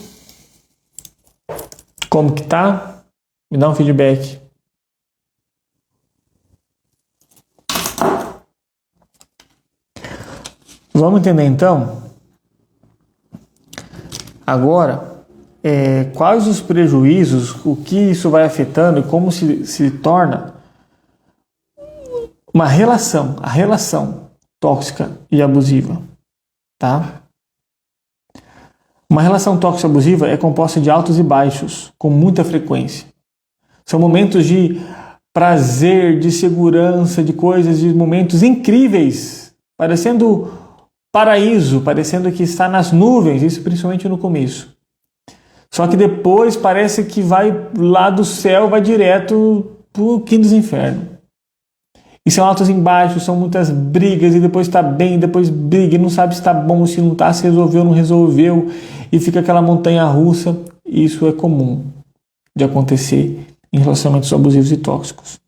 Como que tá? Me dá um feedback. Vamos entender então agora quais os prejuízos, o que isso vai afetando e como se torna a relação tóxica e abusiva, tá? Uma relação tóxica e abusiva é composta de altos e baixos, com muita frequência. São momentos de prazer, de segurança, de coisas, de momentos incríveis, parecendo paraíso, parecendo que está nas nuvens, isso principalmente no começo. Só que depois parece que vai lá do céu, vai direto para o quinto dos infernos. E são altos e baixos, são muitas brigas, e depois está bem, depois briga, e não sabe se está bom, se não está, se resolveu, não resolveu, e fica aquela montanha russa. Isso é comum de acontecer em relacionamentos abusivos e tóxicos.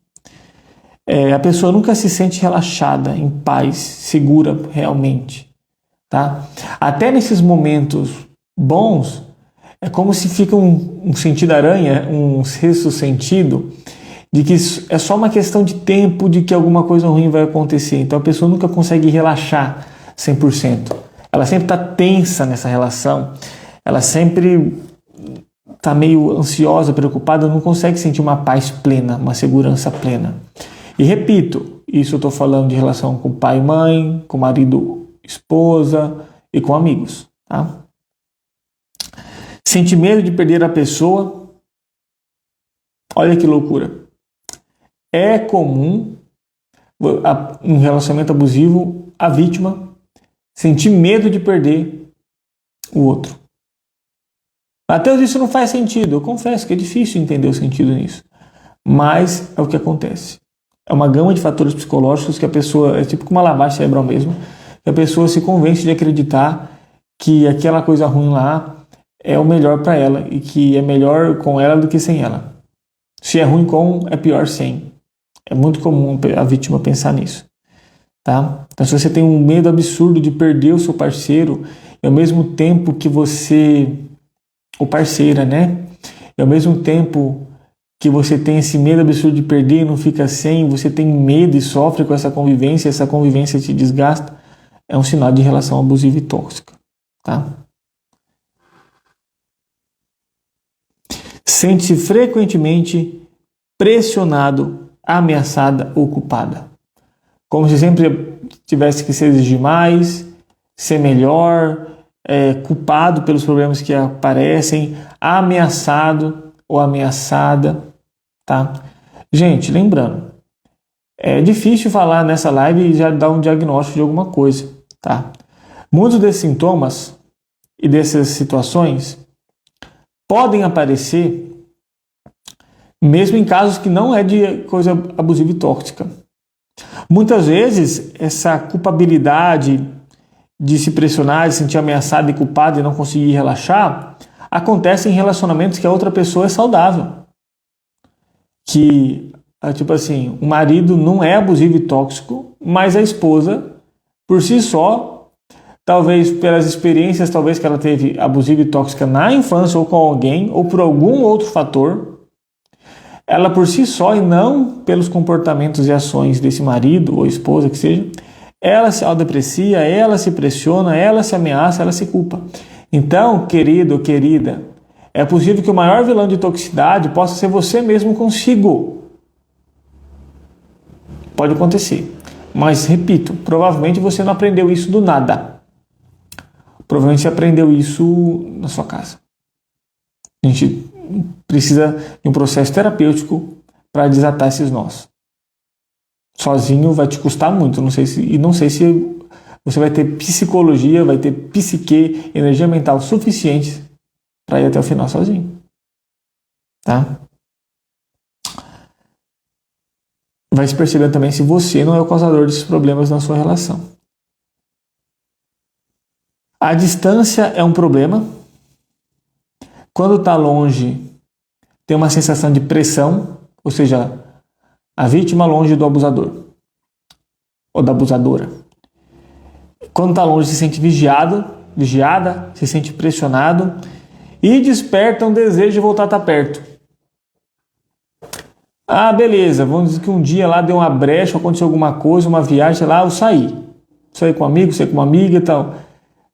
A pessoa nunca se sente relaxada, em paz, segura realmente. Tá? Até nesses momentos bons, é como se fica um sentido aranha, um sexto sentido, de que é só uma questão de tempo de que alguma coisa ruim vai acontecer. Então a pessoa nunca consegue relaxar 100%. Ela sempre está tensa nessa relação, ela sempre está meio ansiosa, preocupada, não consegue sentir uma paz plena, uma segurança plena. E repito, isso eu estou falando de relação com pai e mãe, com marido, esposa e com amigos. Tá? Sente medo de perder a pessoa. Olha que loucura. É comum, em relacionamento abusivo, a vítima sentir medo de perder o outro. Mateus, isso não faz sentido. Eu confesso que é difícil entender o sentido nisso. Mas é o que acontece. É uma gama de fatores psicológicos que a pessoa, é tipo uma lavagem cerebral mesmo, que a pessoa se convence de acreditar que aquela coisa ruim lá é o melhor para ela e que é melhor com ela do que sem ela. Se é ruim com, é pior sem. É muito comum a vítima pensar nisso. Tá? Então, se você tem um medo absurdo de perder o seu parceiro, e ao mesmo tempo que você... ou parceira, né? E ao mesmo tempo que você tem esse medo absurdo de perder e não fica sem, você tem medo e sofre com essa convivência te desgasta, é um sinal de relação abusiva e tóxica. Tá? Sente-se frequentemente pressionado, ameaçada ou culpada. Como se sempre tivesse que se exigir mais, ser melhor, culpado pelos problemas que aparecem, ameaçado ou ameaçada. Tá? Gente, lembrando, é difícil falar nessa live e já dar um diagnóstico de alguma coisa. Tá? Muitos desses sintomas e dessas situações podem aparecer mesmo em casos que não é de coisa abusiva e tóxica. Muitas vezes, essa culpabilidade de se pressionar, de se sentir ameaçado e culpado e não conseguir relaxar, acontece em relacionamentos que a outra pessoa é saudável. Que, tipo assim, o marido não é abusivo e tóxico, mas a esposa, por si só, talvez pelas experiências talvez que ela teve abusiva e tóxica na infância ou com alguém, ou por algum outro fator, ela por si só e não pelos comportamentos e ações desse marido ou esposa que seja, ela se autodeprecia, ela se pressiona, ela se ameaça, ela se culpa. Então, querido ou querida, é possível que o maior vilão de toxicidade possa ser você mesmo consigo. Pode acontecer. Mas, repito, provavelmente você não aprendeu isso do nada. Provavelmente você aprendeu isso na sua casa. A gente precisa de um processo terapêutico para desatar esses nós. Sozinho vai te custar muito, não sei se você vai ter psicologia, vai ter psique, energia mental suficiente para ir até o final sozinho. Tá? Vai se percebendo também se você não é o causador desses problemas na sua relação. A distância é um problema. Quando está longe, tem uma sensação de pressão, ou seja, a vítima longe do abusador ou da abusadora. Quando está longe, se sente vigiado, vigiada, se sente pressionado e desperta um desejo de voltar a estar perto. Ah, beleza, vamos dizer que um dia lá deu uma brecha, aconteceu alguma coisa, uma viagem, sei lá, eu saí com um amigo, saí com uma amiga e tal.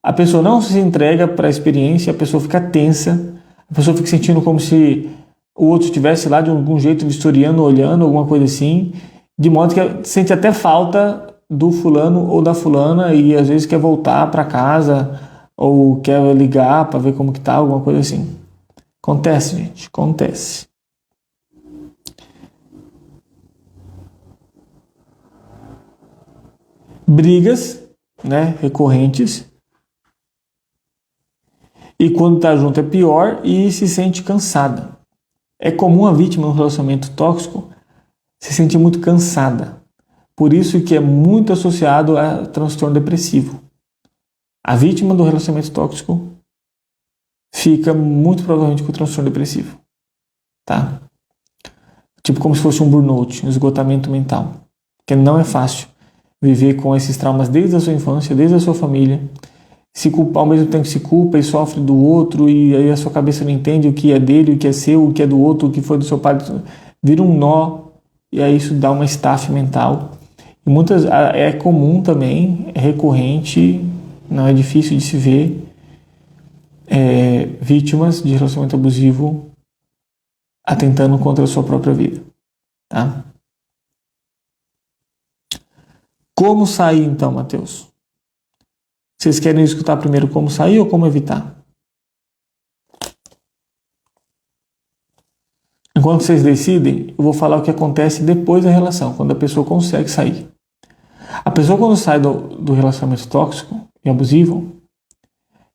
A pessoa não se entrega para a experiência, a pessoa fica tensa, a pessoa fica sentindo como se o outro estivesse lá de algum jeito vistoriando, olhando, alguma coisa assim, de modo que sente até falta do fulano ou da fulana e às vezes quer voltar para casa ou quer ligar para ver como que tá, alguma coisa assim. Acontece, gente, acontece. Brigas, né, recorrentes. E quando está junto é pior e se sente cansada. É comum a vítima no relacionamento tóxico se sentir muito cansada. Por isso que é muito associado a transtorno depressivo. A vítima do relacionamento tóxico fica muito provavelmente com transtorno depressivo. Tá? Tipo como se fosse um burnout, um esgotamento mental. Porque não é fácil viver com esses traumas desde a sua infância, desde a sua família. Se culpa, ao mesmo tempo que se culpa e sofre do outro, e aí a sua cabeça não entende o que é dele, o que é seu, o que é do outro, o que foi do seu pai, vira um nó, e aí isso dá uma estafe mental. E muitas, é comum também, é recorrente, não é difícil de se ver, vítimas de relacionamento abusivo atentando contra a sua própria vida. Tá? Como sair então, Mateus? Vocês querem escutar primeiro como sair ou como evitar? Enquanto vocês decidem, eu vou falar o que acontece depois da relação, quando a pessoa consegue sair. A pessoa quando sai do relacionamento tóxico e abusivo,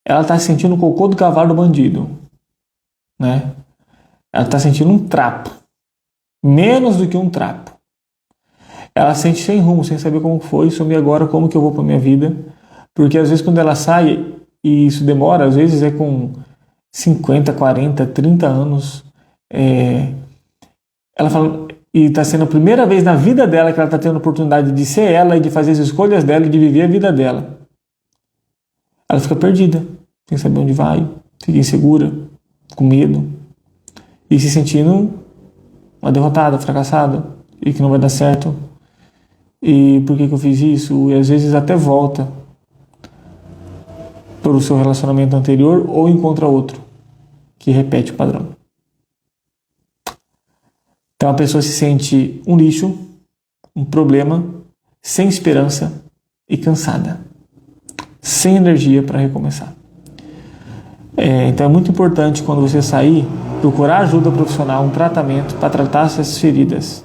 ela está sentindo o cocô do cavalo do bandido. Né? Ela está sentindo um trapo. Menos do que um trapo. Ela sente sem rumo, sem saber como foi, sumir agora, como que eu vou para minha vida. Porque às vezes quando ela sai, e isso demora, às vezes é com 50, 40, 30 anos, ela fala, e está sendo a primeira vez na vida dela que ela está tendo a oportunidade de ser ela e de fazer as escolhas dela e de viver a vida dela. Ela fica perdida, sem saber onde vai, fica insegura, com medo, e se sentindo uma derrotada, fracassada, e que não vai dar certo. E por que eu fiz isso? E às vezes até volta para o seu relacionamento anterior ou encontra outro que repete o padrão. Então a pessoa se sente um lixo, um problema, sem esperança e cansada, sem energia para recomeçar. Então é muito importante quando você sair, procurar ajuda profissional, um tratamento para tratar essas feridas.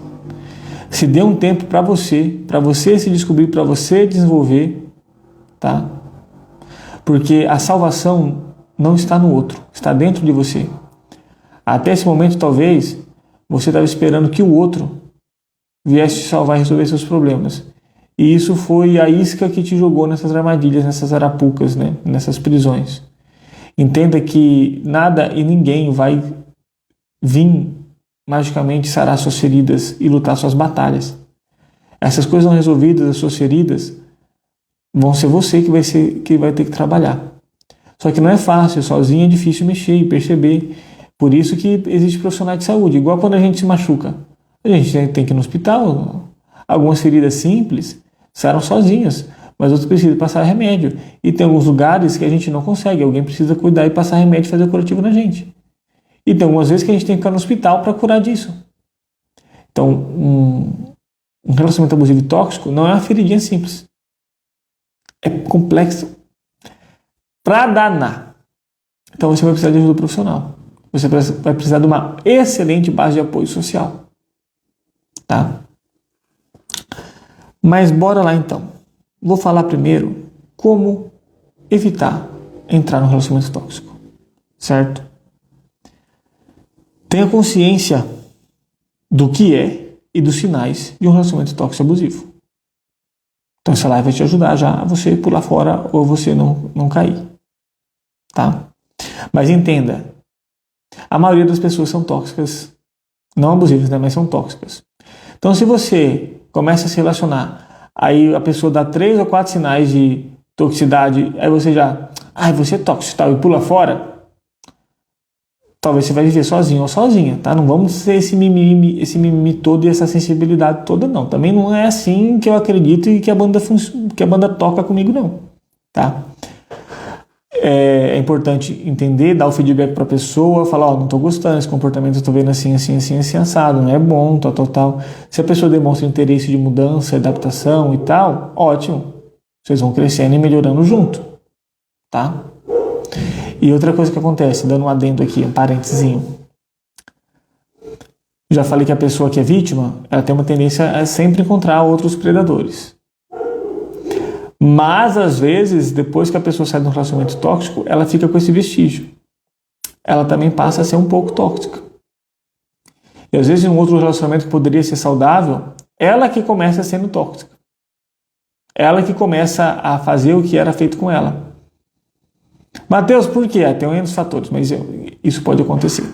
Se dê um tempo para você se descobrir, para você desenvolver, tá? Porque a salvação não está no outro, está dentro de você. Até esse momento, talvez, você estava esperando que o outro viesse te salvar e resolver seus problemas. E isso foi a isca que te jogou nessas armadilhas, nessas arapucas, né? Nessas prisões. Entenda que nada e ninguém vai vir magicamente sarar suas feridas e lutar suas batalhas. Essas coisas não resolvidas, as suas feridas, vão ser você que vai ter que trabalhar. Só que não é fácil, sozinho é difícil mexer e perceber. Por isso que existe profissionais de saúde. Igual quando a gente se machuca. A gente tem que ir no hospital. Algumas feridas simples saram sozinhas, mas outras precisam passar remédio. E tem alguns lugares que a gente não consegue. Alguém precisa cuidar e passar remédio e fazer o curativo na gente. E tem algumas vezes que a gente tem que ficar no hospital para curar disso. Então, um relacionamento abusivo e tóxico não é uma feridinha simples. É complexo pra danar. Então você vai precisar de ajuda profissional. Você vai precisar de uma excelente base de apoio social. Tá? Mas bora lá então. Vou falar primeiro como evitar entrar no relacionamento tóxico. Certo? Tenha consciência do que é e dos sinais de um relacionamento tóxico abusivo. Então essa live vai te ajudar já a você pular fora ou você não cair. Tá? Mas entenda, a maioria das pessoas são tóxicas, não abusivas, né, mas são tóxicas. Então se você começa a se relacionar, aí a pessoa dá 3 ou 4 sinais de toxicidade, aí você já, ai, você é tóxico, tal, e pula fora, talvez você vai viver sozinho ou sozinha, tá? Não vamos ser esse mimimi todo e essa sensibilidade toda, não. Também não é assim que eu acredito e que a banda toca comigo, não, tá? É importante entender, dar o feedback para a pessoa, falar, ó, não estou gostando desse comportamento, estou vendo assim, assado, não é bom, tal. Se a pessoa demonstra interesse de mudança, adaptação e tal, ótimo. Vocês vão crescendo e melhorando junto, tá? E outra coisa que acontece, dando um adendo aqui, um parentezinho. Já falei que a pessoa que é vítima, ela tem uma tendência a sempre encontrar outros predadores. Mas, às vezes, depois que a pessoa sai de um relacionamento tóxico, ela fica com esse vestígio. Ela também passa a ser um pouco tóxica. E, às vezes, em um outro relacionamento que poderia ser saudável, ela que começa sendo tóxica. Ela que começa a fazer o que era feito com ela. Mateus, por quê? Tem N fatores, mas isso pode acontecer.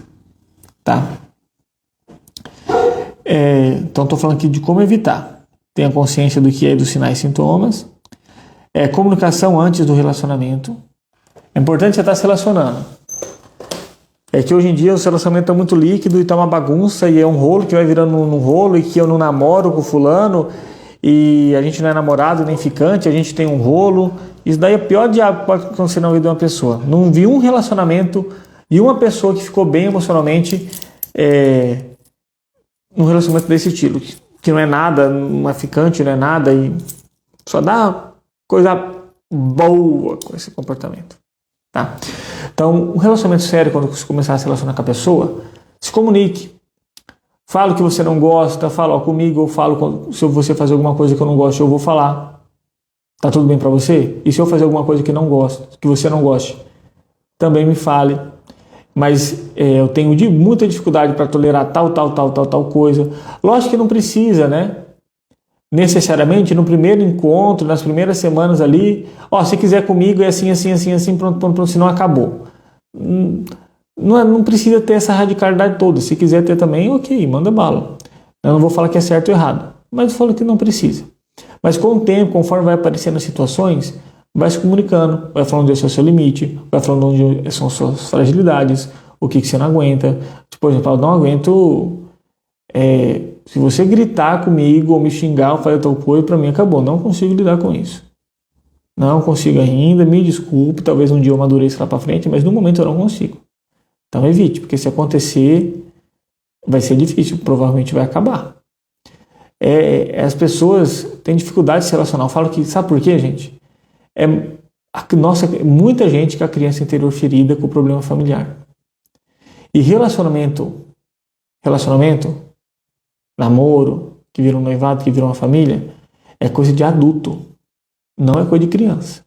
Tá? Então, estou falando aqui de como evitar. Tenha consciência do que é dos sinais e sintomas. Comunicação antes do relacionamento. É importante você estar se relacionando. É que hoje em dia o relacionamento é muito líquido e tá uma bagunça e é um rolo que vai virando num rolo e que eu não namoro com fulano e a gente não é namorado nem ficante, a gente tem um rolo. Isso daí é o pior diabo que pode acontecer na vida de uma pessoa. Não vi um relacionamento e uma pessoa que ficou bem emocionalmente num relacionamento desse estilo. Que não é nada, não é ficante, não é nada e só dá coisa boa com esse comportamento, tá? Então, um relacionamento sério, quando você começar a se relacionar com a pessoa, se comunique. Fala o que você não gosta, fala, ó, comigo, eu falo, se você fazer alguma coisa que eu não gosto, eu vou falar. Tá tudo bem pra você? E se eu fazer alguma coisa que você não goste, também me fale. Mas eu tenho muita dificuldade para tolerar tal coisa. Lógico que não precisa, né? Necessariamente no primeiro encontro, nas primeiras semanas ali, ó, se quiser comigo é assim, pronto, senão acabou. Não precisa ter essa radicalidade toda. Se quiser ter também, ok, manda bala. Eu não vou falar que é certo ou errado, mas eu falo que não precisa. Mas com o tempo, conforme vai aparecendo as situações, vai se comunicando, vai falando onde é o seu limite, vai falando onde são as suas fragilidades, o que você não aguenta. Por exemplo, eu não aguento... se você gritar comigo ou me xingar ou fazer tal coisa, para mim acabou. Não consigo lidar com isso. Não consigo ainda, me desculpe. Talvez um dia eu amadureça lá para frente, mas no momento eu não consigo. Então evite, porque se acontecer, vai ser difícil. Provavelmente vai acabar. As pessoas têm dificuldade de se relacionar. Eu falo que, sabe por quê, gente? Muita gente com a criança interior ferida com problema familiar. E relacionamento, namoro, que vira um noivado, que vira uma família, é coisa de adulto, não é coisa de criança.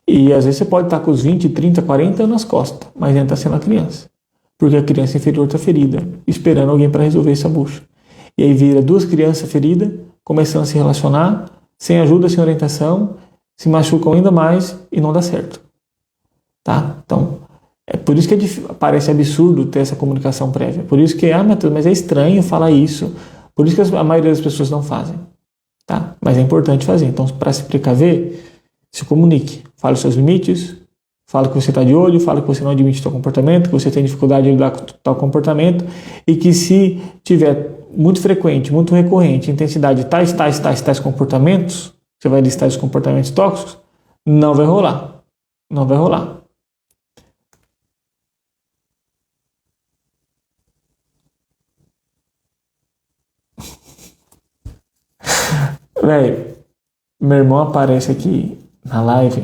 E às vezes você pode estar com os 20, 30, 40 anos nas costas, mas ainda está sendo uma criança. Porque a criança inferior está ferida, esperando alguém para resolver essa bucha. E aí vira duas crianças feridas, começando a se relacionar, sem ajuda, sem orientação, se machucam ainda mais e não dá certo. Tá? Então, é por isso que parece absurdo ter essa comunicação prévia. Por isso que, Matheus, mas é estranho falar isso. Por isso que a maioria das pessoas não fazem. Tá? Mas é importante fazer. Então, para se precaver, se comunique. Fale os seus limites, fale que você está de olho, fale que você não admite tal comportamento, que você tem dificuldade de lidar com tal comportamento e que se tiver muito frequente, muito recorrente, intensidade de tais comportamentos, você vai listar os comportamentos tóxicos, não vai rolar. Não vai rolar. Velho, meu irmão aparece aqui na live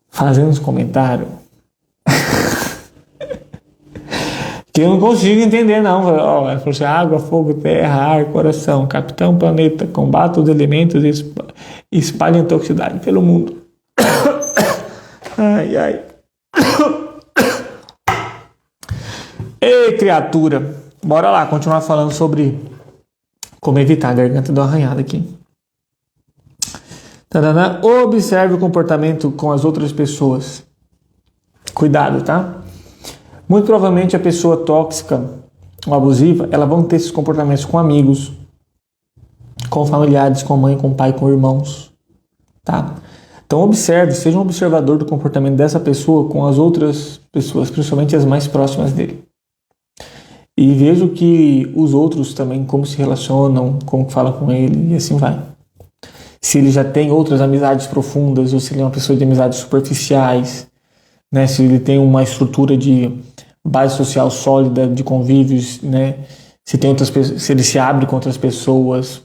fazendo uns comentários que eu não consigo entender, não. Ele falou assim: água, fogo, terra, ar, coração, capitão, planeta, combata os elementos e espalhem toxicidade pelo mundo. Ai. Ei, criatura. Bora lá, continuar falando sobre como evitar a garganta de uma arranhada aqui. Tadana. Observe o comportamento com as outras pessoas. Cuidado, tá? Muito provavelmente a pessoa tóxica ou abusiva, ela vai ter esses comportamentos com amigos, com familiares, com mãe, com pai, com irmãos, tá? Então observe, seja um observador do comportamento dessa pessoa com as outras pessoas, principalmente as mais próximas dele. E veja que os outros também, como se relacionam, como falam com ele, e assim vai. Se ele já tem outras amizades profundas, ou se ele é uma pessoa de amizades superficiais, né? Se ele tem uma estrutura de base social sólida, de convívios, né? Se tem outras pessoas, se ele se abre com outras pessoas,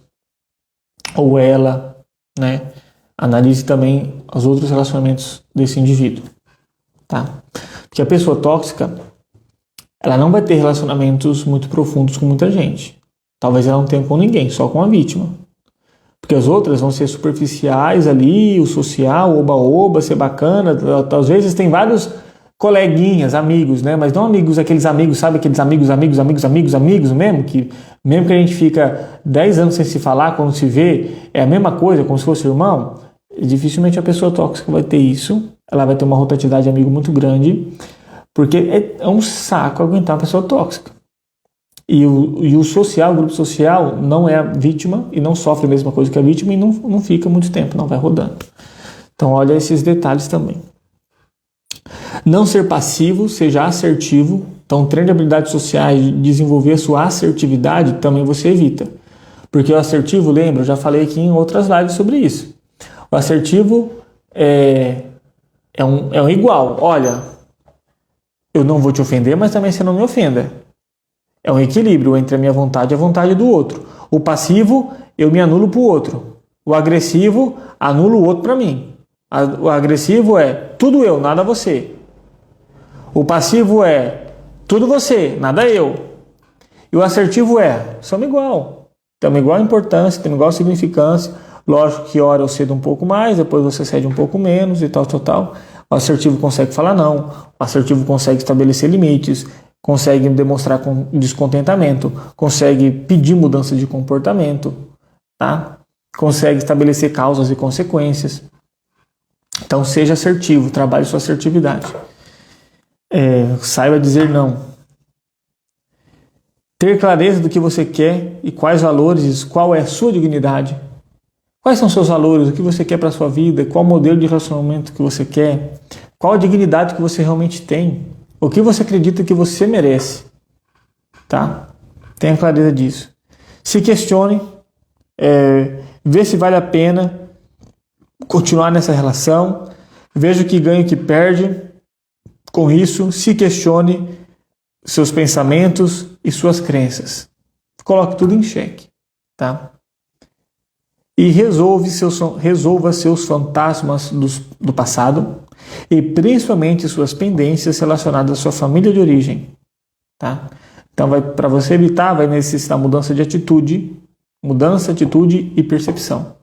ou ela, né? Analise também os outros relacionamentos desse indivíduo, tá? Porque a pessoa tóxica, ela não vai ter relacionamentos muito profundos com muita gente. Talvez ela não tenha com ninguém, só com a vítima. Porque as outras vão ser superficiais ali, o social, oba-oba, ser bacana. Às vezes tem vários coleguinhas, amigos, né? Mas não amigos, aqueles amigos, sabe? Aqueles amigos mesmo, que mesmo que a gente fica 10 anos sem se falar, quando se vê, é a mesma coisa, como se fosse irmão. Dificilmente a pessoa tóxica vai ter isso. Ela vai ter uma rotatividade de amigo muito grande, porque é um saco aguentar uma pessoa tóxica. E o social, o grupo social, não é a vítima e não sofre a mesma coisa que a vítima e não fica muito tempo, não vai rodando. Então olha esses detalhes também. Não ser passivo, seja assertivo. Então treine habilidades sociais, desenvolver a sua assertividade, também você evita. Porque o assertivo, lembra, eu já falei aqui em outras lives sobre isso. O assertivo é um igual. Olha, eu não vou te ofender, mas também você não me ofenda. É um equilíbrio entre a minha vontade e a vontade do outro. O passivo, eu me anulo para o outro. O agressivo, anulo o outro para mim. O agressivo é tudo eu, nada você. O passivo é tudo você, nada eu. E o assertivo é somos igual. Temos igual importância, temos igual significância. Lógico que hora eu cedo um pouco mais, depois você cede um pouco menos e tal. O assertivo consegue falar não. O assertivo consegue estabelecer limites. Consegue demonstrar descontentamento, consegue pedir mudança de comportamento, tá? Consegue estabelecer causas e consequências. Então seja assertivo, trabalhe sua assertividade. Saiba dizer não. Ter clareza do que você quer e quais valores, qual é a sua dignidade. Quais são seus valores, o que você quer para a sua vida, qual modelo de relacionamento que você quer, qual a dignidade que você realmente tem. O que você acredita que você merece, tá? Tenha clareza disso. Se questione, vê se vale a pena continuar nessa relação, veja o que ganha e o que perde com isso, se questione seus pensamentos e suas crenças. Coloque tudo em xeque, tá? E resolva seus fantasmas do passado, e principalmente suas pendências relacionadas à sua família de origem, tá? Então, para você evitar, vai necessitar mudança, atitude e percepção.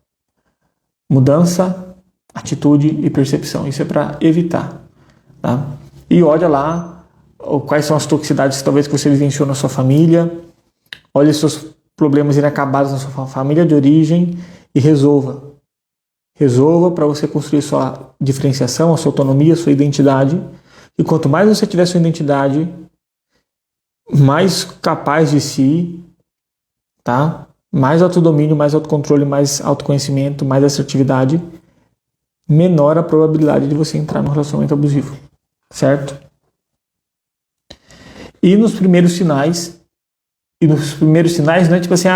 Mudança, atitude e percepção. Isso é para evitar, tá? E olha lá quais são as toxicidades talvez que você vivenciou na sua família. Olha os seus problemas inacabados na sua família de origem e resolva. Resolva para você construir sua diferenciação, a sua autonomia, a sua identidade. E quanto mais você tiver sua identidade, mais capaz de si, tá? Mais autodomínio, mais autocontrole, mais autoconhecimento, mais assertividade, menor a probabilidade de você entrar num relacionamento abusivo. Certo? E nos primeiros sinais não é tipo assim,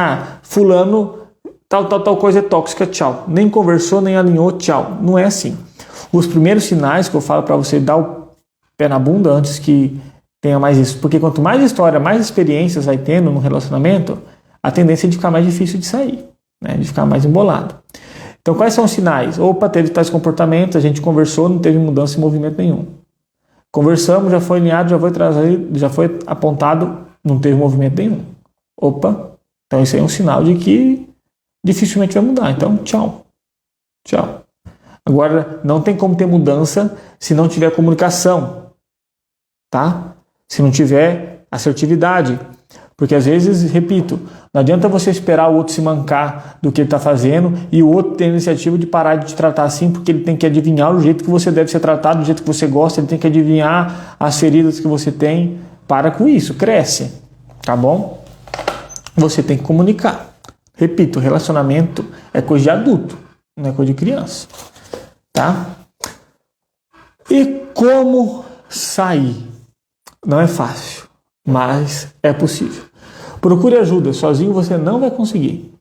fulano tal coisa é tóxica, tchau. Nem conversou, nem alinhou, tchau. Não é assim. Os primeiros sinais que eu falo para você dar o pé na bunda antes que tenha mais isso. Porque quanto mais história, mais experiências vai tendo no relacionamento, a tendência é de ficar mais difícil de sair, né? De ficar mais embolado. Então, quais são os sinais? Opa, teve tais comportamentos, a gente conversou, não teve mudança em movimento nenhum. Conversamos, já foi alinhado, já foi apontado, não teve movimento nenhum. Opa, então isso aí é um sinal de que dificilmente vai mudar. Então, tchau. Tchau. Agora, não tem como ter mudança se não tiver comunicação, tá? Se não tiver assertividade. Porque às vezes, repito, não adianta você esperar o outro se mancar do que ele está fazendo e o outro ter a iniciativa de parar de te tratar assim, porque ele tem que adivinhar o jeito que você deve ser tratado, do jeito que você gosta, ele tem que adivinhar as feridas que você tem. Para com isso, cresce, tá bom? Você tem que comunicar. Repito, relacionamento é coisa de adulto, não é coisa de criança. tá? E como sair? Não é fácil, mas é possível. Procure ajuda, sozinho você não vai conseguir.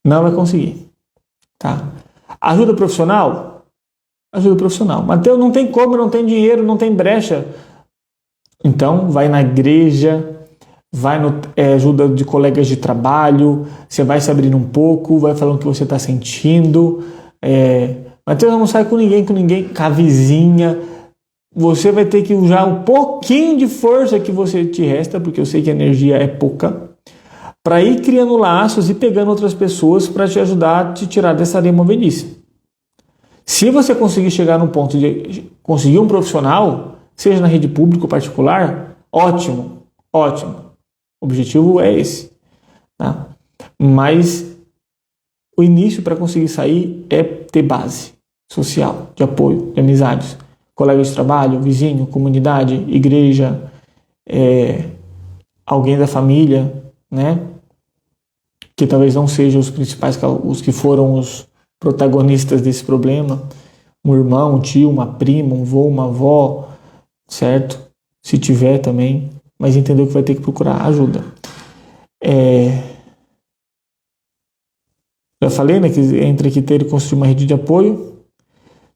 Não vai conseguir, tá? Ajuda profissional? Ajuda profissional. Mateus, não tem como, não tem dinheiro, não tem brecha. Então, vai na igreja, vai no ajuda de colegas de trabalho, você vai se abrindo um pouco, vai falando o que você está sentindo. Mateus, eu não saio com ninguém, com a vizinha. Você vai ter que usar um pouquinho de força que você te resta, porque eu sei que a energia é pouca, para ir criando laços e pegando outras pessoas para te ajudar a te tirar dessa areia movediça. Se você conseguir chegar no ponto de conseguir um profissional, seja na rede pública ou particular, ótimo, ótimo. O objetivo é esse, tá? Mas o início para conseguir sair é ter base social, de apoio, de amizades, colegas de trabalho, vizinho, comunidade, igreja, alguém da família, né? Que talvez não sejam os principais, os que foram os protagonistas desse problema, um irmão, um tio, uma prima, um vô, uma avó, certo? Se tiver também, mas entendeu que vai ter que procurar ajuda. Já falei, né, que entre aqui ter e construir uma rede de apoio,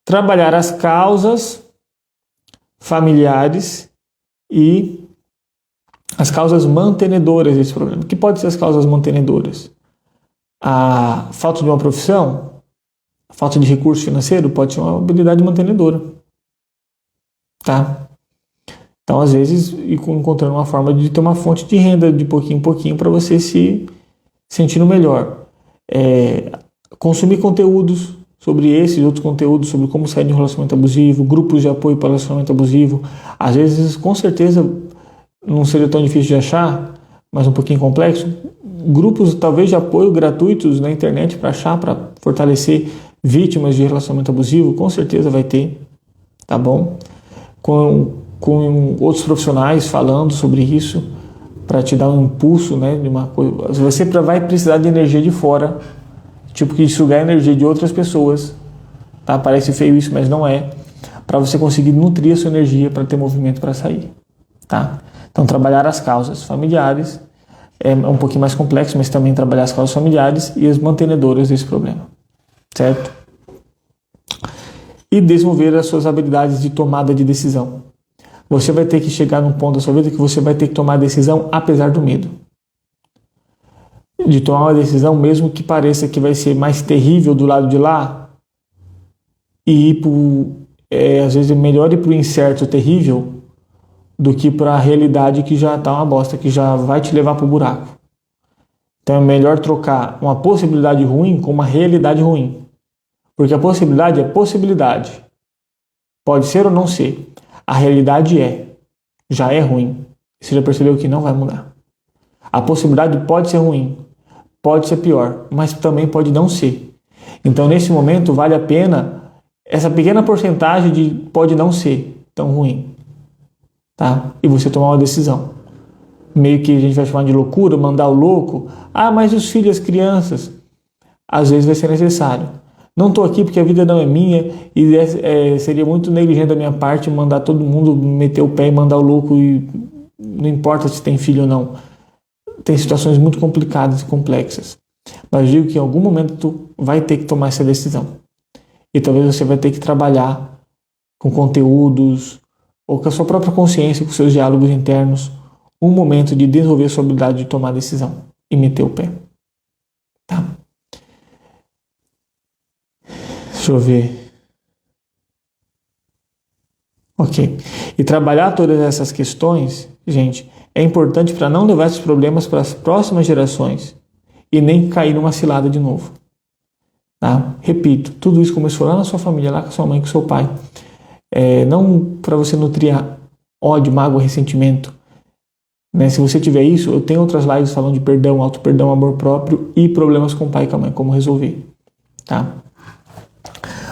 trabalhar as causas familiares e as causas mantenedoras desse problema. O que pode ser as causas mantenedoras? A falta de uma profissão, a falta de recurso financeiro pode ser uma habilidade mantenedora, tá? Então, às vezes, encontrando uma forma de ter uma fonte de renda de pouquinho em pouquinho para você se sentindo melhor. Consumir conteúdos sobre esses outros conteúdos, sobre como sair de um relacionamento abusivo, grupos de apoio para relacionamento abusivo. Às vezes, com certeza, não seria tão difícil de achar, mas um pouquinho complexo. Grupos, talvez, de apoio gratuitos na internet para achar, para fortalecer vítimas de relacionamento abusivo, com certeza vai ter, tá bom? Com outros profissionais falando sobre isso, para te dar um impulso, né, de uma coisa. Você vai precisar de energia de fora, tipo que sugar a energia de outras pessoas, tá? Parece feio isso, mas não é, para você conseguir nutrir a sua energia para ter movimento para sair, tá? Então, trabalhar as causas familiares é um pouquinho mais complexo, mas também trabalhar as causas familiares e as mantenedoras desse problema, certo? E desenvolver as suas habilidades de tomada de decisão. Você vai ter que chegar num ponto da sua vida que você vai ter que tomar a decisão apesar do medo. De tomar uma decisão mesmo que pareça que vai ser mais terrível do lado de lá e ir às vezes é melhor ir para o incerto terrível do que para a realidade que já está uma bosta, que já vai te levar para o buraco. Então é melhor trocar uma possibilidade ruim com uma realidade ruim. Porque a possibilidade é possibilidade. Pode ser ou não ser. A realidade já é ruim. Você já percebeu que não vai mudar. A possibilidade pode ser ruim, pode ser pior, mas também pode não ser. Então, nesse momento, vale a pena essa pequena porcentagem de pode não ser tão ruim, tá? E você tomar uma decisão. Meio que a gente vai chamar de loucura, mandar o louco. Ah, mas os filhos, as crianças. Às vezes vai ser necessário. Não estou aqui porque a vida não é minha e seria muito negligente da minha parte mandar todo mundo meter o pé e mandar o louco e não importa se tem filho ou não. Tem situações muito complicadas e complexas. Mas eu digo que em algum momento tu vai ter que tomar essa decisão. E talvez você vai ter que trabalhar com conteúdos ou com a sua própria consciência, com seus diálogos internos, um momento de desenvolver a sua habilidade de tomar decisão e meter o pé. Tá? Deixa eu ver. Ok. E trabalhar todas essas questões, gente, é importante para não levar esses problemas para as próximas gerações e nem cair numa cilada de novo. Tá? Repito, tudo isso começou lá na sua família, lá com a sua mãe, com o seu pai. Não para você nutrir ódio, mágoa, ressentimento. Né? Se você tiver isso, eu tenho outras lives falando de perdão, auto-perdão, amor próprio e problemas com o pai e com a mãe, como resolver. Tá?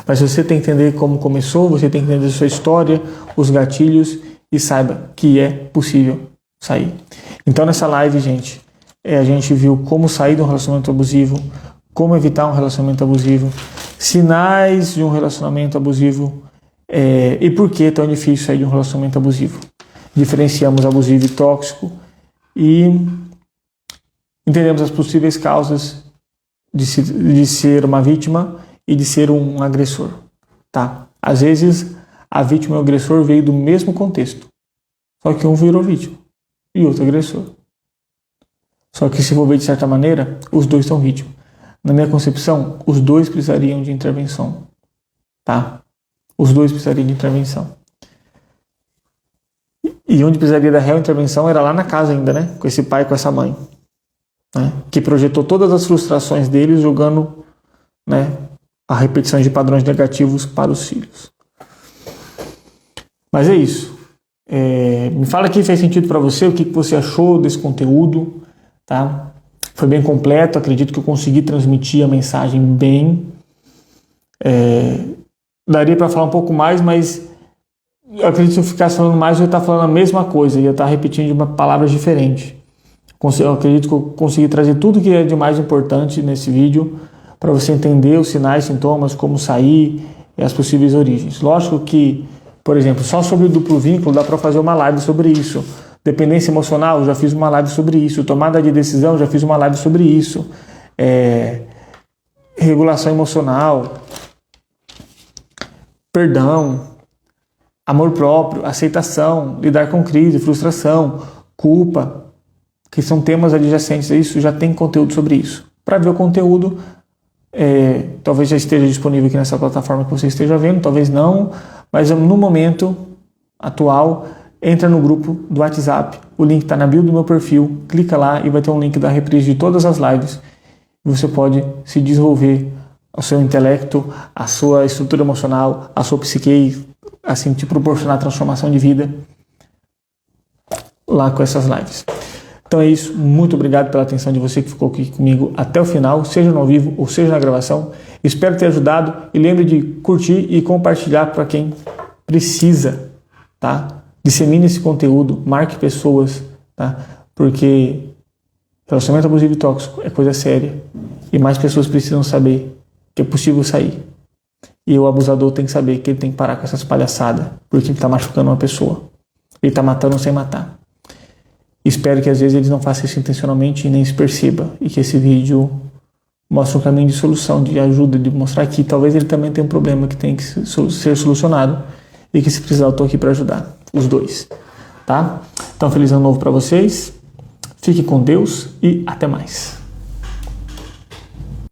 Mas você tem que entender como começou, você tem que entender a sua história, os gatilhos e saiba que é possível sair. Então nessa live, gente, a gente viu como sair de um relacionamento abusivo, como evitar um relacionamento abusivo, Sinais de um relacionamento abusivo e por que é tão difícil sair de um relacionamento abusivo. Diferenciamos abusivo e tóxico e entendemos as possíveis causas de ser uma vítima e de ser um agressor. Tá? Às vezes, a vítima e o agressor veio do mesmo contexto, só que um virou vítima e outro agressor. Só que, se for ver de certa maneira, os dois são vítimas. Na minha concepção, os dois precisariam de intervenção. Tá? Os dois precisariam de intervenção. E onde precisaria da real intervenção era lá na casa ainda, né? Com esse pai e com essa mãe. Né? Que projetou todas as frustrações deles, jogando, né, a repetição de padrões negativos para os filhos. Mas é isso. Me fala aqui se fez sentido para você, o que você achou desse conteúdo. Tá? Foi bem completo, acredito que eu consegui transmitir a mensagem bem. Daria para falar um pouco mais, mas eu acredito que se eu ficasse falando mais, eu ia estar falando a mesma coisa, ia estar repetindo uma palavra diferente. Eu acredito que eu consegui trazer tudo que é de mais importante nesse vídeo para você entender os sinais, sintomas, como sair e as possíveis origens. Lógico que, por exemplo, só sobre o duplo vínculo dá para fazer uma live sobre isso. Dependência emocional, já fiz uma live sobre isso. Tomada de decisão, já fiz uma live sobre isso. Regulação emocional, perdão, amor próprio, aceitação, lidar com crise, frustração, culpa, que são temas adjacentes a isso, já tem conteúdo sobre isso. Para ver o conteúdo, talvez já esteja disponível aqui nessa plataforma que você esteja vendo, talvez não, mas no momento atual, entra no grupo do WhatsApp, o link está na bio do meu perfil, clica lá e vai ter um link da reprise de todas as lives. Você pode se desenvolver o seu intelecto, a sua estrutura emocional, a sua psique, assim, te proporcionar transformação de vida lá com essas lives. Então é isso, muito obrigado pela atenção de você que ficou aqui comigo até o final, seja no ao vivo ou seja na gravação. Espero ter ajudado e lembre de curtir e compartilhar para quem precisa, tá? Dissemine esse conteúdo, marque pessoas, tá? Porque relacionamento abusivo e tóxico é coisa séria e mais pessoas precisam saber que é possível sair. E o abusador tem que saber que ele tem que parar com essas palhaçadas, porque ele está machucando uma pessoa. Ele está matando sem matar. Espero que às vezes eles não façam isso intencionalmente e nem se perceba. E que esse vídeo mostre um caminho de solução, de ajuda, de mostrar que talvez ele também tenha um problema que tem que ser solucionado. E que se precisar eu estou aqui para ajudar. Os dois. Tá? Então, feliz ano novo para vocês. Fique com Deus e até mais.